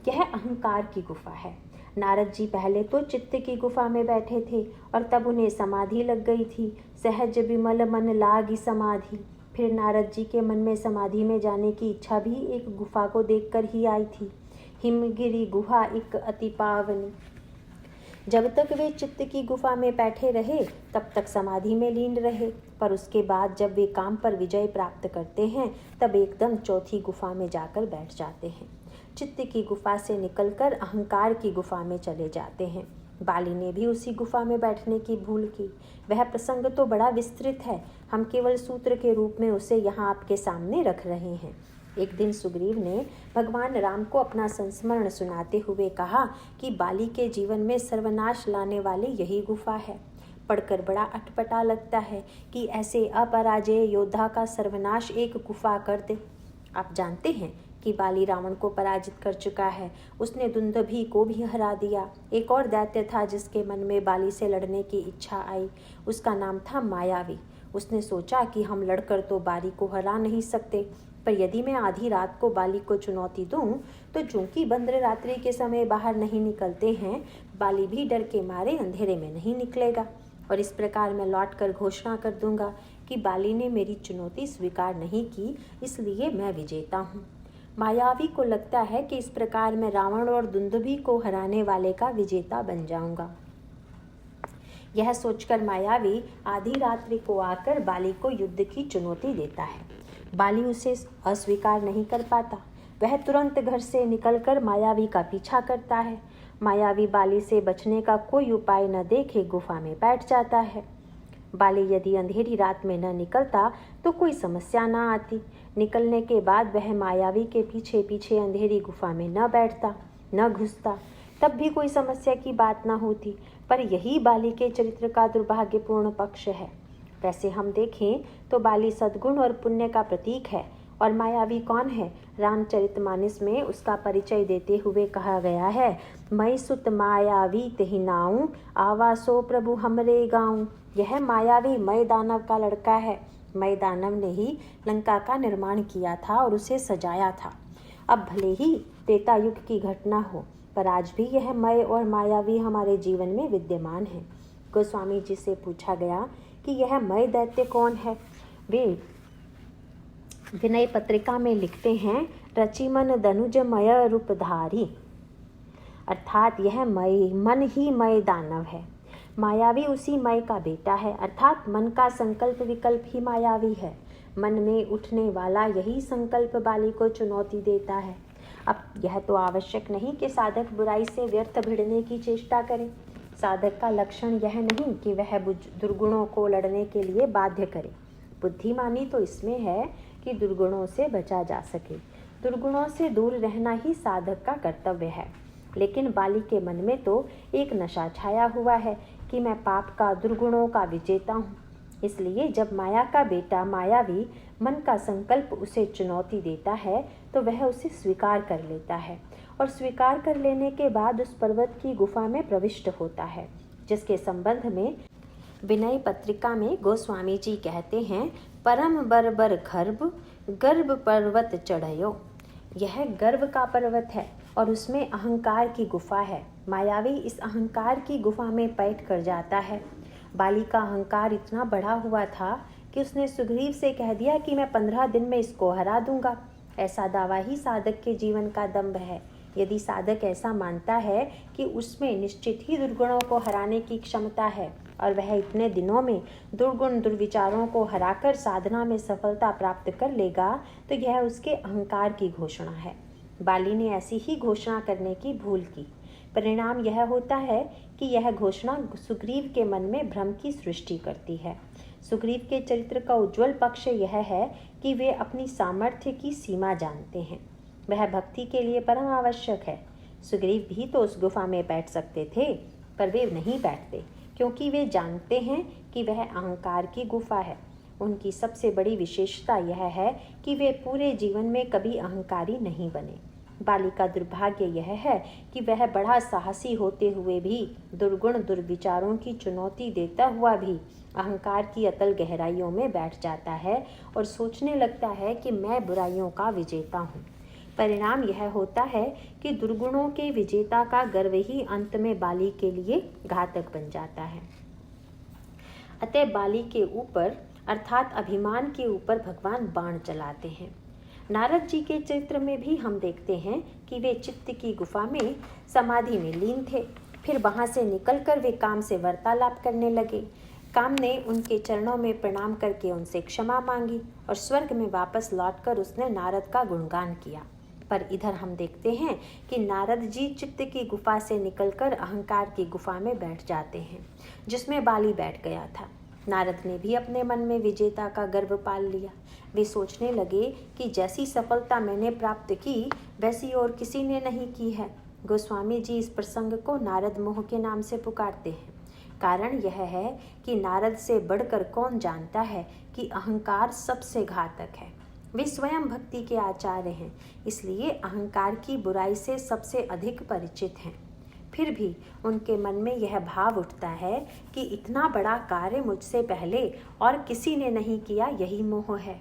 S1: यह अहंकार की गुफा है। नारद जी पहले तो चित्त की गुफा में बैठे थे और तब उन्हें समाधि लग गई थी। सहज विमल मन लागी समाधि। फिर नारद जी के मन में समाधि में जाने की इच्छा भी एक गुफा को देखकर ही आई थी। हिमगिरी गुहा एक अति पावनी। जब तक वे चित्त की गुफा में बैठे रहे तब तक समाधि में लीन रहे, पर उसके बाद जब वे काम पर विजय प्राप्त करते हैं तब एकदम चौथी गुफा में जाकर बैठ जाते हैं। चित्त की गुफा से निकलकर अहंकार की गुफा में चले जाते हैं। बाली ने भी उसी गुफा में बैठने की भूल की। वह प्रसंग तो बड़ा विस्तृत है, हम केवल सूत्र के रूप में उसे यहाँ आपके सामने रख रहे हैं। एक दिन सुग्रीव ने भगवान राम को अपना संस्मरण सुनाते हुए कहा कि बाली के जीवन में सर्वनाश लाने वाली यही गुफा है। पढ़कर बड़ा अटपटा लगता है कि ऐसे अपराजेय योद्धा का सर्वनाश एक गुफा कर दे। आप जानते हैं कि बाली रावण को पराजित कर चुका है। उसने दुंदुभि को भी हरा दिया। एक और दैत्य था जिसके मन में बाली से लड़ने की इच्छा आई। उसका नाम था मायावी। उसने सोचा कि हम लड़कर तो बाली को हरा नहीं सकते, पर यदि मैं आधी रात को बाली को चुनौती दूं, तो चूंकि बंदर रात्रि के समय बाहर नहीं निकलते हैं, बाली भी डर के मारे अंधेरे में नहीं निकलेगा। और इस प्रकार मैं लौट कर घोषणा कर दूंगा कि बाली ने मेरी चुनौती स्वीकार नहीं की, इसलिए मैं विजेता हूँ। मायावी को लगता है कि इस प्रकार मैं रावण और दुंदुभि को हराने वाले का विजेता बन जाऊंगा। यह सोचकर मायावी आधी रात्रि को आकर बाली को युद्ध की चुनौती देता है। बाली उसे अस्वीकार नहीं कर पाता। वह तुरंत घर से निकलकर मायावी का पीछा करता है। मायावी बाली से बचने का कोई उपाय न देखे गुफा में बैठ जाता है। बाली यदि अंधेरी रात में न निकलता तो कोई समस्या न आती। निकलने के बाद वह मायावी के पीछे पीछे अंधेरी गुफा में न बैठता, न घुसता, तब भी कोई समस्या की बात न होती। पर यही बाली के चरित्र का दुर्भाग्यपूर्ण पक्ष है। वैसे हम देखें तो बाली सद्गुण और पुण्य का प्रतीक है। और मायावी कौन है? रामचरितमानस में उसका परिचय देते हुए कहा गया है, मई सुत मायावी तेहि नाऊं, आवासो प्रभु हमरे गाऊं। यह मायावी मय दानव का लड़का है। मय दानव ने ही लंका का निर्माण किया था और उसे सजाया था। अब भले ही त्रेता युग की घटना हो, पर आज भी यह मय और मायावी हमारे जीवन में विद्यमान है। गोस्वामी जी से पूछा गया कि यह मय दैत्य कौन है? वे विनय पत्रिका में लिखते हैं, रचिमन दनुज मय रूपधारी, अर्थात यह मय मन ही मय दानव है। मायावी उसी मय का बेटा है, अर्थात मन का संकल्प विकल्प ही मायावी है। मन में उठने वाला यही संकल्प बाली को चुनौती देता है। अब यह तो आवश्यक नहीं कि साधक बुराई से व्यर्थ भिड़ने की चेष्टा करे। साधक का लक्षण यह नहीं कि वह दुर्गुणों को लड़ने के लिए बाध्य करे। बुद्धिमानी तो इसमें है कि दुर्गुणों से बचा जा सके। दुर्गुणों से दूर रहना ही साधक का कर्तव्य है। लेकिन बाली के मन में तो एक नशा छाया हुआ है कि मैं पाप का, दुर्गुणों का विजेता हूँ। इसलिए जब माया का बेटा मायावी मन का संकल्प उसे चुनौती देता है तो वह उसे स्वीकार कर लेता है और स्वीकार कर लेने के बाद उस पर्वत की गुफा में प्रविष्ट होता है, जिसके संबंध में विनय पत्रिका में गोस्वामी जी कहते हैं, परम बरबर गर्भ पर्वत चढ़यो। यह गर्भ का पर्वत है और उसमें अहंकार की गुफा है। मायावी इस अहंकार की गुफा में बैठ कर जाता है। बाली का अहंकार इतना बढ़ा हुआ था कि उसने सुग्रीव से कह दिया कि मैं 15 दिन में इसको हरा दूंगा। ऐसा दावा ही साधक के जीवन का दंभ है। यदि साधक ऐसा मानता है कि उसमें निश्चित ही दुर्गुणों को हराने की क्षमता है और वह इतने दिनों में दुर्गुण दुर्विचारों को हराकर साधना में सफलता प्राप्त कर लेगा, तो यह उसके अहंकार की घोषणा है। बाली ने ऐसी ही घोषणा करने की भूल की। परिणाम यह होता है कि यह घोषणा सुग्रीव के मन में भ्रम की सृष्टि करती है। सुग्रीव के चरित्र का उज्जवल पक्ष यह है कि वे अपनी सामर्थ्य की सीमा जानते हैं। वह भक्ति के लिए परम आवश्यक है। सुग्रीव भी तो उस गुफा में बैठ सकते थे, पर वे नहीं बैठते क्योंकि वे जानते हैं कि वह अहंकार की गुफा है। उनकी सबसे बड़ी विशेषता यह है कि वे पूरे जीवन में कभी अहंकारी नहीं बने। बाली का दुर्भाग्य यह है कि वह बड़ा साहसी होते हुए भी, दुर्गुण दुर्विचारों की चुनौती देता हुआ भी अहंकार की अतल गहराइयों में बैठ जाता है और सोचने लगता है कि मैं बुराइयों का विजेता हूँ। परिणाम यह होता है कि दुर्गुणों के विजेता का गर्व ही अंत में बाली के लिए घातक बन जाता है। अतः बाली के ऊपर अर्थात अभिमान के ऊपर भगवान बाण चलाते हैं। नारद जी के चरित्र में भी हम देखते हैं कि वे चित्त की गुफा में समाधि में लीन थे। फिर वहां से निकलकर वे काम से वार्तालाप करने लगे। काम ने उनके चरणों में प्रणाम करके उनसे क्षमा मांगी और स्वर्ग में वापस लौटकर उसने नारद का गुणगान किया। पर इधर हम देखते हैं कि नारद जी चित्त की गुफा से निकलकर अहंकार की गुफा में बैठ जाते हैं, जिसमें बाली बैठ गया था। नारद ने भी अपने मन में विजेता का गर्व पाल लिया। वे सोचने लगे कि जैसी सफलता मैंने प्राप्त की वैसी और किसी ने नहीं की है। गोस्वामी जी इस प्रसंग को नारद मोह के नाम से पुकारते हैं। कारण यह है कि नारद से बढ़कर कौन जानता है कि अहंकार सबसे घातक है। वे स्वयं भक्ति के आचार्य हैं, इसलिए अहंकार की बुराई से सबसे अधिक परिचित हैं। फिर भी उनके मन में यह भाव उठता है कि इतना बड़ा कार्य मुझसे पहले और किसी ने नहीं किया, यही मोह है।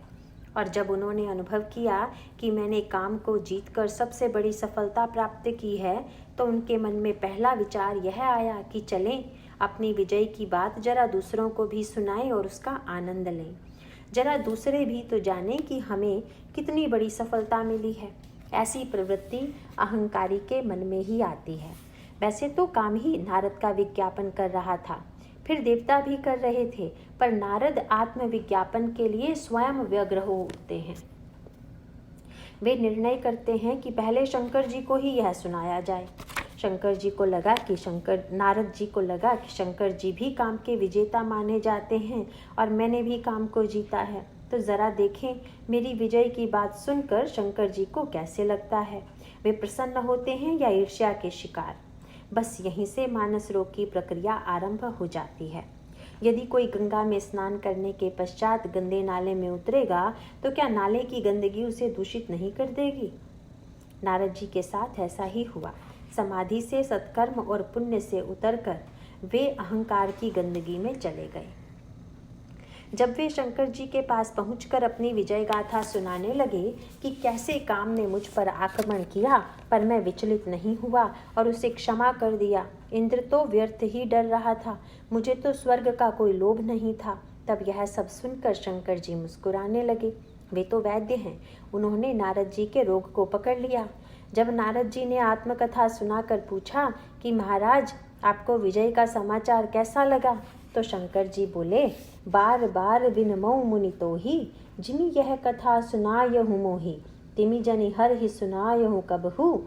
S1: और जब उन्होंने अनुभव किया कि मैंने काम को जीतकर सबसे बड़ी सफलता प्राप्त की है, तो उनके मन में पहला विचार यह आया कि चलें, अपनी विजय की बात जरा दूसरों को भी सुनाएं और उसका आनंद लें। जरा दूसरे भी तो जानें कि हमें कितनी बड़ी सफलता मिली है। ऐसी प्रवृत्ति अहंकारी के मन में ही आती है। वैसे तो काम ही नारद का विज्ञापन कर रहा था, फिर देवता भी कर रहे थे, पर नारद आत्मविज्ञापन के लिए स्वयं व्यग्र हो उठते हैं। वे निर्णय करते हैं कि पहले शंकर जी को ही यह सुनाया जाए। नारद जी को लगा कि शंकर जी भी काम के विजेता माने जाते हैं और मैंने भी काम को जीता है, तो जरा देखें मेरी विजय की बात सुनकर शंकर जी को कैसे लगता है। वे प्रसन्न होते हैं या ईर्ष्या के शिकार। बस यहीं से मानस रोग की प्रक्रिया आरंभ हो जाती है। यदि कोई गंगा में स्नान करने के पश्चात गंदे नाले में उतरेगा तो क्या नाले की गंदगी उसे दूषित नहीं कर देगी? नारद जी के साथ ऐसा ही हुआ। समाधि से, सत्कर्म और पुण्य से उतरकर वे अहंकार की गंदगी में चले गए। जब वे शंकर जी के पास पहुंचकर अपनी विजय गाथा सुनाने लगे कि कैसे काम ने मुझ पर आक्रमण किया, पर मैं विचलित नहीं हुआ और उसे क्षमा कर दिया। इंद्र तो व्यर्थ ही डर रहा था, मुझे तो स्वर्ग का कोई लोभ नहीं था। तब यह सब सुनकर शंकर जी मुस्कुराने लगे। वे तो वैद्य हैं, उन्होंने नारद जी के रोग को पकड़ लिया। जब नारद जी ने आत्मकथा सुनाकर पूछा कि महाराज आपको विजय का समाचार कैसा लगा, तो शंकर जी बोले, बार बार विनमऊ मुनि तो ही, जिमि यह कथा सुनायहु मोहि, तिमि जनि हर ही सुनायहु कबहु,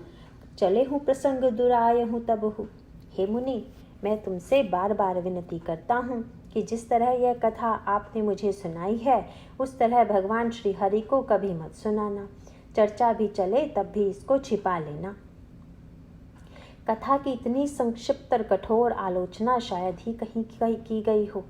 S1: चले हूँ प्रसंग दुरायहु तबहु। हे मुनि, मैं तुमसे बार बार विनती करता हूँ कि जिस तरह यह कथा आपने मुझे सुनाई है, उस तरह भगवान श्री हरि को कभी मत सुनाना। चर्चा भी चले तब भी इसको छिपा लेना। कथा की इतनी संक्षिप्त और कठोर आलोचना शायद ही कहीं की गई हो।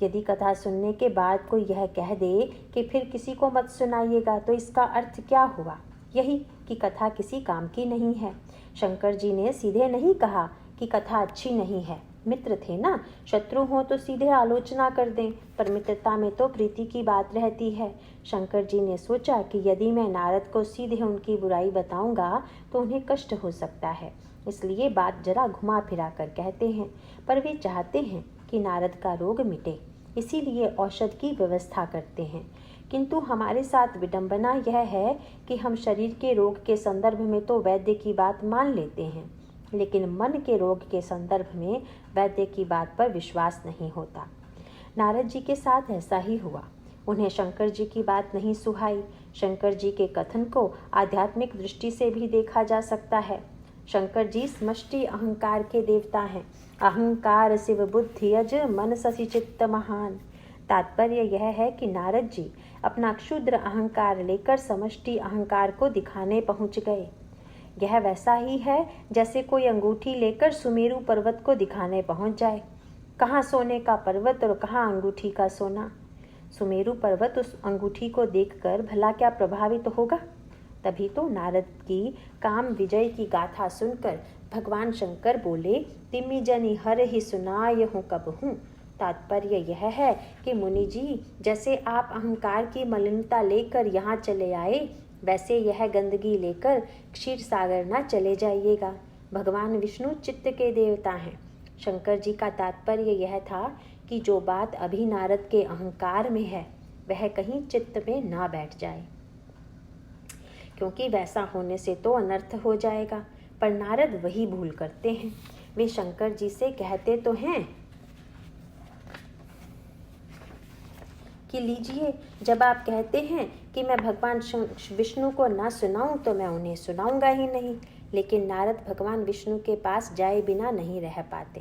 S1: यदि कथा सुनने के बाद कोई यह कह दे कि फिर किसी को मत सुनाइएगा, तो इसका अर्थ क्या हुआ? यही कि कथा किसी काम की नहीं है। शंकर जी ने सीधे नहीं कहा कि कथा अच्छी नहीं है। मित्र थे ना, शत्रु हो तो सीधे आलोचना कर दें, पर मित्रता में तो प्रीति की बात रहती है। शंकर जी ने सोचा कि यदि मैं नारद को सीधे उनकी बुराई बताऊंगा तो उन्हें कष्ट हो सकता है, इसलिए बात जरा घुमा फिरा कर कहते हैं। पर वे चाहते हैं कि नारद का रोग मिटे, इसीलिए औषध की व्यवस्था करते हैं। किंतु हमारे साथ विडंबना यह है कि हम शरीर के रोग के संदर्भ में तो वैद्य की बात मान लेते हैं, लेकिन मन के रोग के संदर्भ में वैद्य की बात पर विश्वास नहीं होता। नारद जी के साथ ऐसा ही हुआ। उन्हें शंकर जी की बात नहीं सुहाई। शंकर जी के कथन को आध्यात्मिक दृष्टि से भी देखा जा सकता है। शंकर जी समष्टि अहंकार के देवता हैं। अहंकार शिव बुद्धि अज मन शशि चित्त महान। तात्पर्य यह है कि नारद जी अपना क्षुद्र अहंकार लेकर समष्टि अहंकार को दिखाने पहुंच गए। यह वैसा ही है जैसे कोई अंगूठी लेकर सुमेरु पर्वत को दिखाने पहुंच जाए। कहाँ सोने का पर्वत और कहाँ अंगूठी का सोना। सुमेरु पर्वत उस अंगूठी को देखकर भला क्या प्रभावित होगा? तभी तो नारद की काम विजय की गाथा सुनकर भगवान शंकर बोले, तिमि जनि हर ही सुनायहु कबहु। तात्पर्य यह है कि मुनि जी, जैसे आप अहंकार की मलिनता लेकर यहाँ चले आए, वैसे यह गंदगी लेकर क्षीर सागर न चले जाइएगा। भगवान विष्णु चित्त के देवता हैं। शंकर जी का तात्पर्य यह था कि जो बात अभी नारद के अहंकार में है, वह कहीं चित्त में ना बैठ जाए, क्योंकि वैसा होने से तो अनर्थ हो जाएगा। पर नारद वही भूल करते हैं। वे शंकर जी से कहते तो हैं कि लीजिए, जब आप कहते हैं कि मैं भगवान विष्णु को ना सुनाऊं तो मैं उन्हें सुनाऊंगा ही नहीं। लेकिन नारद भगवान विष्णु के पास जाए बिना नहीं रह पाते,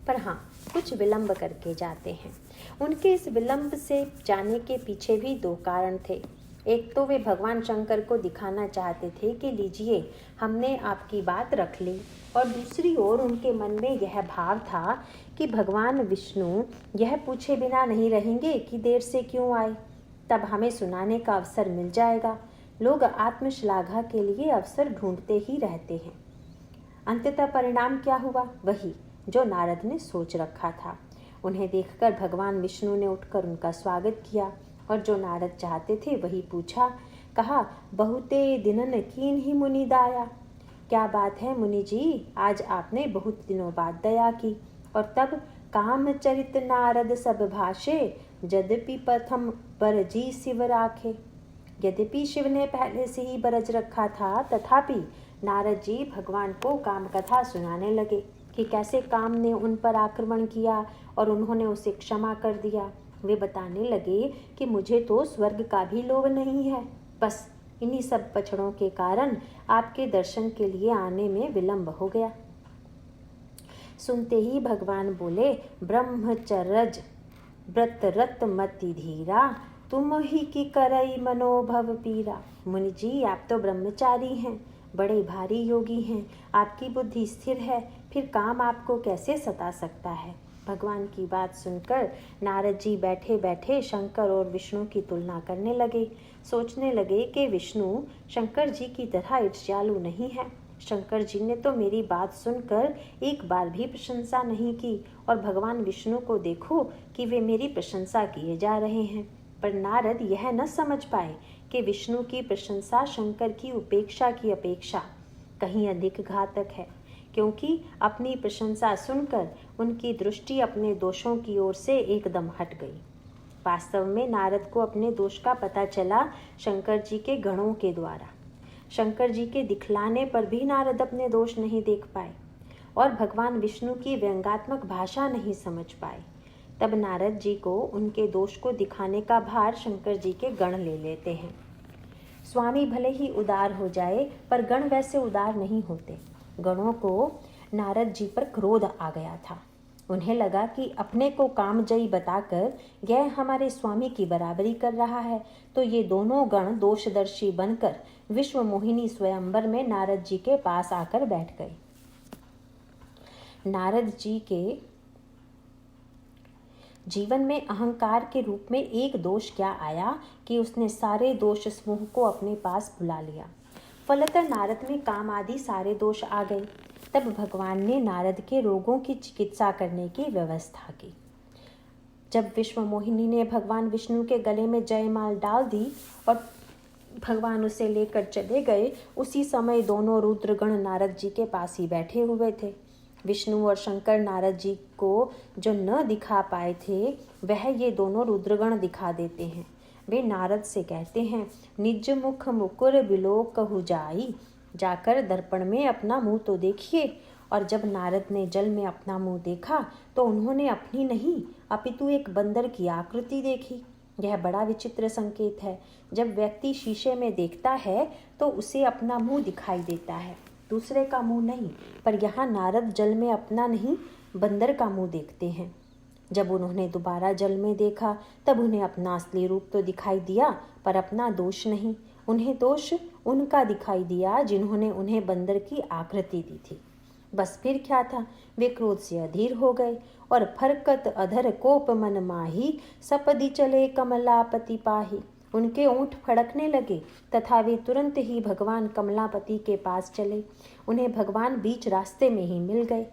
S1: पर हाँ, कुछ विलंब करके जाते हैं। उनके इस विलंब से जाने के पीछे भी दो कारण थे। एक तो वे भगवान शंकर को दिखाना चाहते थे कि लीजिए, हमने आपकी बात रख ली, और दूसरी ओर उनके मन में यह भाव था कि भगवान विष्णु यह पूछे बिना नहीं रहेंगे कि देर से क्यों आए, तब हमें सुनाने का अवसर मिल जाएगा। लोग आत्मश्लाघा के लिए अवसर ढूंढते ही रहते हैं। अंततः परिणाम क्या हुआ? वही जो नारद ने सोच रखा था। उन्हें देखकर भगवान विष्णु ने उठकर उनका स्वागत किया और जो नारद चाहते थे वही पूछा। कहा, बहुते दिनन कीन ही मुनि दाया। क्या बात है मुनि जी, आज आपने बहुत दिनों बाद दया की। और तब कामचरित नारद सब भाषे, यद्यपि प्रथम बरजी शिव राखे। यद्यपि शिव ने पहले से ही बरज रखा था, तथापि नारद जी भगवान को काम कथा सुनाने लगे कि कैसे काम ने उन पर आक्रमण किया और उन्होंने उसे क्षमा कर दिया। वे बताने लगे कि मुझे तो स्वर्ग का भी लोभ नहीं है, बस इन्हीं सब पछड़ों के कारण आपके दर्शन के लिए आने में विलंब हो गया। सुनते ही भगवान बोले, ब्रह्मचर्य व्रत रत मति धीरा, तुम ही की करई मनोभव पीरा। मुनि जी, आप तो ब्रह्मचारी हैं, बड़े भारी योगी हैं, आपकी बुद्धि स्थिर है, फिर काम आपको कैसे सता सकता है। भगवान की बात सुनकर नारद जी बैठे बैठे शंकर और विष्णु की तुलना करने लगे। सोचने लगे कि विष्णु शंकर जी की तरह ईर्ष्यालु नहीं है। शंकर जी ने तो मेरी बात सुनकर एक बार भी प्रशंसा नहीं की, और भगवान विष्णु को देखो कि वे मेरी प्रशंसा किए जा रहे हैं। पर नारद यह न समझ पाए कि विष्णु की प्रशंसा शंकर की उपेक्षा की अपेक्षा कहीं अधिक घातक है, क्योंकि अपनी प्रशंसा सुनकर उनकी दृष्टि अपने दोषों की ओर से एकदम हट गई। वास्तव में नारद को अपने दोष का पता चला शंकर जी के गणों के द्वारा। शंकर जी के दिखलाने पर भी नारद अपने दोष नहीं देख पाए और भगवान विष्णु की व्यंग्यात्मक भाषा नहीं समझ पाए। तब नारद जी को उनके दोष को दिखाने का भार शंकर जी के गण ले लेते हैं। स्वामी भले ही उदार हो जाए, पर गण वैसे उदार नहीं होते। गणों को नारद जी पर क्रोध आ गया था। उन्हें लगा कि अपने को कामजयी बताकर यह हमारे स्वामी की बराबरी कर रहा है, तो ये दोनों गण दोषदर्शी बनकर विश्व मोहिनी स्वयंवर में नारद जी के पास आकर बैठ गए। नारद जी के जीवन में अहंकार के रूप में एक दोष क्या आया कि उसने सारे दोष समूह को अपने पास बुला लिया। फलतः नारद में काम आदि सारे दोष आ गए। तब भगवान ने नारद के रोगों की चिकित्सा करने की व्यवस्था की। जब विश्व मोहिनी ने भगवान विष्णु के गले में जयमाल डाल दी और भगवान उसे लेकर चले गए, उसी समय दोनों रुद्रगण नारद जी के पास ही बैठे हुए थे। विष्णु और शंकर नारद जी को जो न दिखा पाए थे, वह ये दोनों रुद्रगण दिखा देते हैं। वे नारद से कहते हैं, निज मुख मुकुर बिलोक कहु जाई, जाकर दर्पण में अपना मुंह तो देखिए। और जब नारद ने जल में अपना मुंह देखा तो उन्होंने अपनी नहीं अपितु एक बंदर की आकृति देखी। यह बड़ा विचित्र संकेत है। जब व्यक्ति शीशे में देखता है तो उसे अपना मुंह दिखाई देता है, दूसरे का मुंह नहीं। पर यहाँ नारद जल में अपना नहीं बंदर का मुंह देखते हैं। जब उन्होंने दोबारा जल में देखा तब उन्हें अपना असली रूप तो दिखाई दिया, पर अपना दोष नहीं। उन्हें दोष उनका दिखाई दिया जिन्होंने उन्हें बंदर की आकृति दी थी। बस फिर क्या था, वे क्रोध से अधीर हो गए और फरकत अधर कोप मन माही, सपदी चले कमलापति पाही। उनके ओंठ फड़कने लगे तथा वे तुरंत ही भगवान कमलापति के पास चले। उन्हें भगवान बीच रास्ते में ही मिल गए।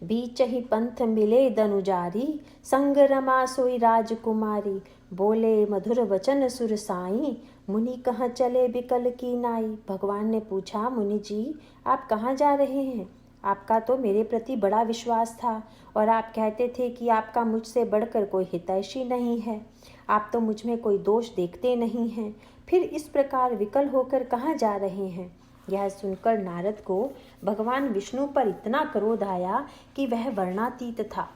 S1: बीच ही पंथ मिले दनुजारी, संग रमा सोई राजकुमारी। बोले मधुर वचन सुर साई, मुनि कहाँ चले बिकल की नाई। भगवान ने पूछा, मुनि जी आप कहाँ जा रहे हैं? आपका तो मेरे प्रति बड़ा विश्वास था और आप कहते थे कि आपका मुझसे बढ़कर कोई हितैषी नहीं है। आप तो मुझ में कोई दोष देखते नहीं हैं, फिर इस प्रकार विकल होकर कहाँ जा रहे हैं? यह सुनकर नारद को भगवान विष्णु पर इतना क्रोध आया कि वह वर्णातीत था।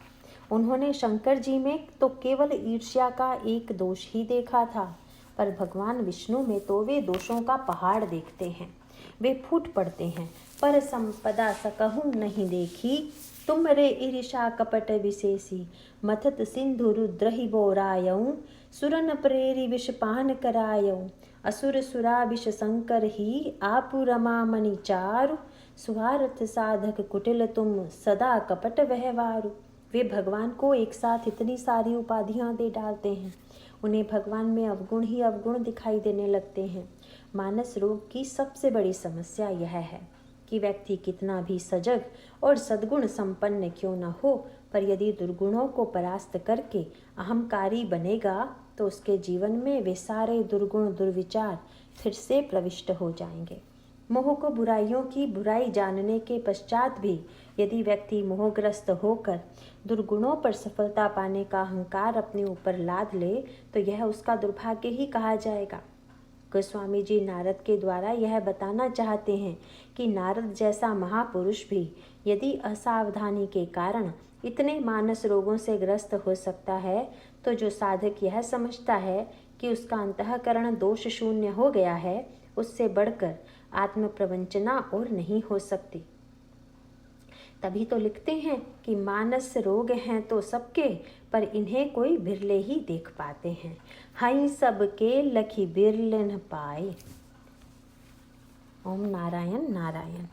S1: उन्होंने शंकर जी में तो केवल ईर्ष्या का एक दोष ही देखा था। पर भगवान विष्णु में तो वे दोषों का पहाड़ देखते हैं। वे फूट पड़ते हैं, पर संपदा सकहु नहीं देखी, तुम रे ईर्षा कपट विशेषी, मथत सिंधु रुद्रहि बोरायऊ, सुरन प्रेरी विषपान करायऊ, असुर सुरा विष शंकर ही, आपु रमा मणि चारु, स्वार्थ साधक कुटिल तुम, सदा कपट व्यवहारु। वे भगवान को एक साथ इतनी सारी उपाधियां दे डालते हैं, उन्हें भगवान में अवगुण ही अवगुण दिखाई देने लगते हैं। मानस रोग की सबसे बड़ी समस्या यह है कि व्यक्ति कितना भी सजग और सद्गुण संपन्न क्यों न हो, पर यदि दुर्गुणों को परास्त करके अहंकारी बनेगा तो उसके जीवन में वे सारे दुर्गुण दुर्विचार फिर से प्रविष्ट हो जाएंगे। मोह को बुराइयों की बुराई जानने के पश्चात भी यदि व्यक्ति मोहग्रस्त होकर दुर्गुणों पर सफलता पाने का अहंकार अपने ऊपर लाद ले तो यह उसका दुर्भाग्य ही कहा जाएगा। गोस्वामी जी नारद के द्वारा यह बताना चाहते हैं कि नारद जैसा महापुरुष भी यदि असावधानी के कारण इतने मानस रोगों से ग्रस्त हो सकता है, तो जो साधक यह समझता है कि उसका अंतःकरण दोष शून्य हो गया है, उससे बढ़कर आत्म प्रवंचना और नहीं हो सकती। तभी तो लिखते हैं कि मानस रोग हैं तो सबके, पर इन्हें कोई बिरले ही देख पाते हैं। हई सबके लखी बिरले न पाए। ओम नारायण नारायण।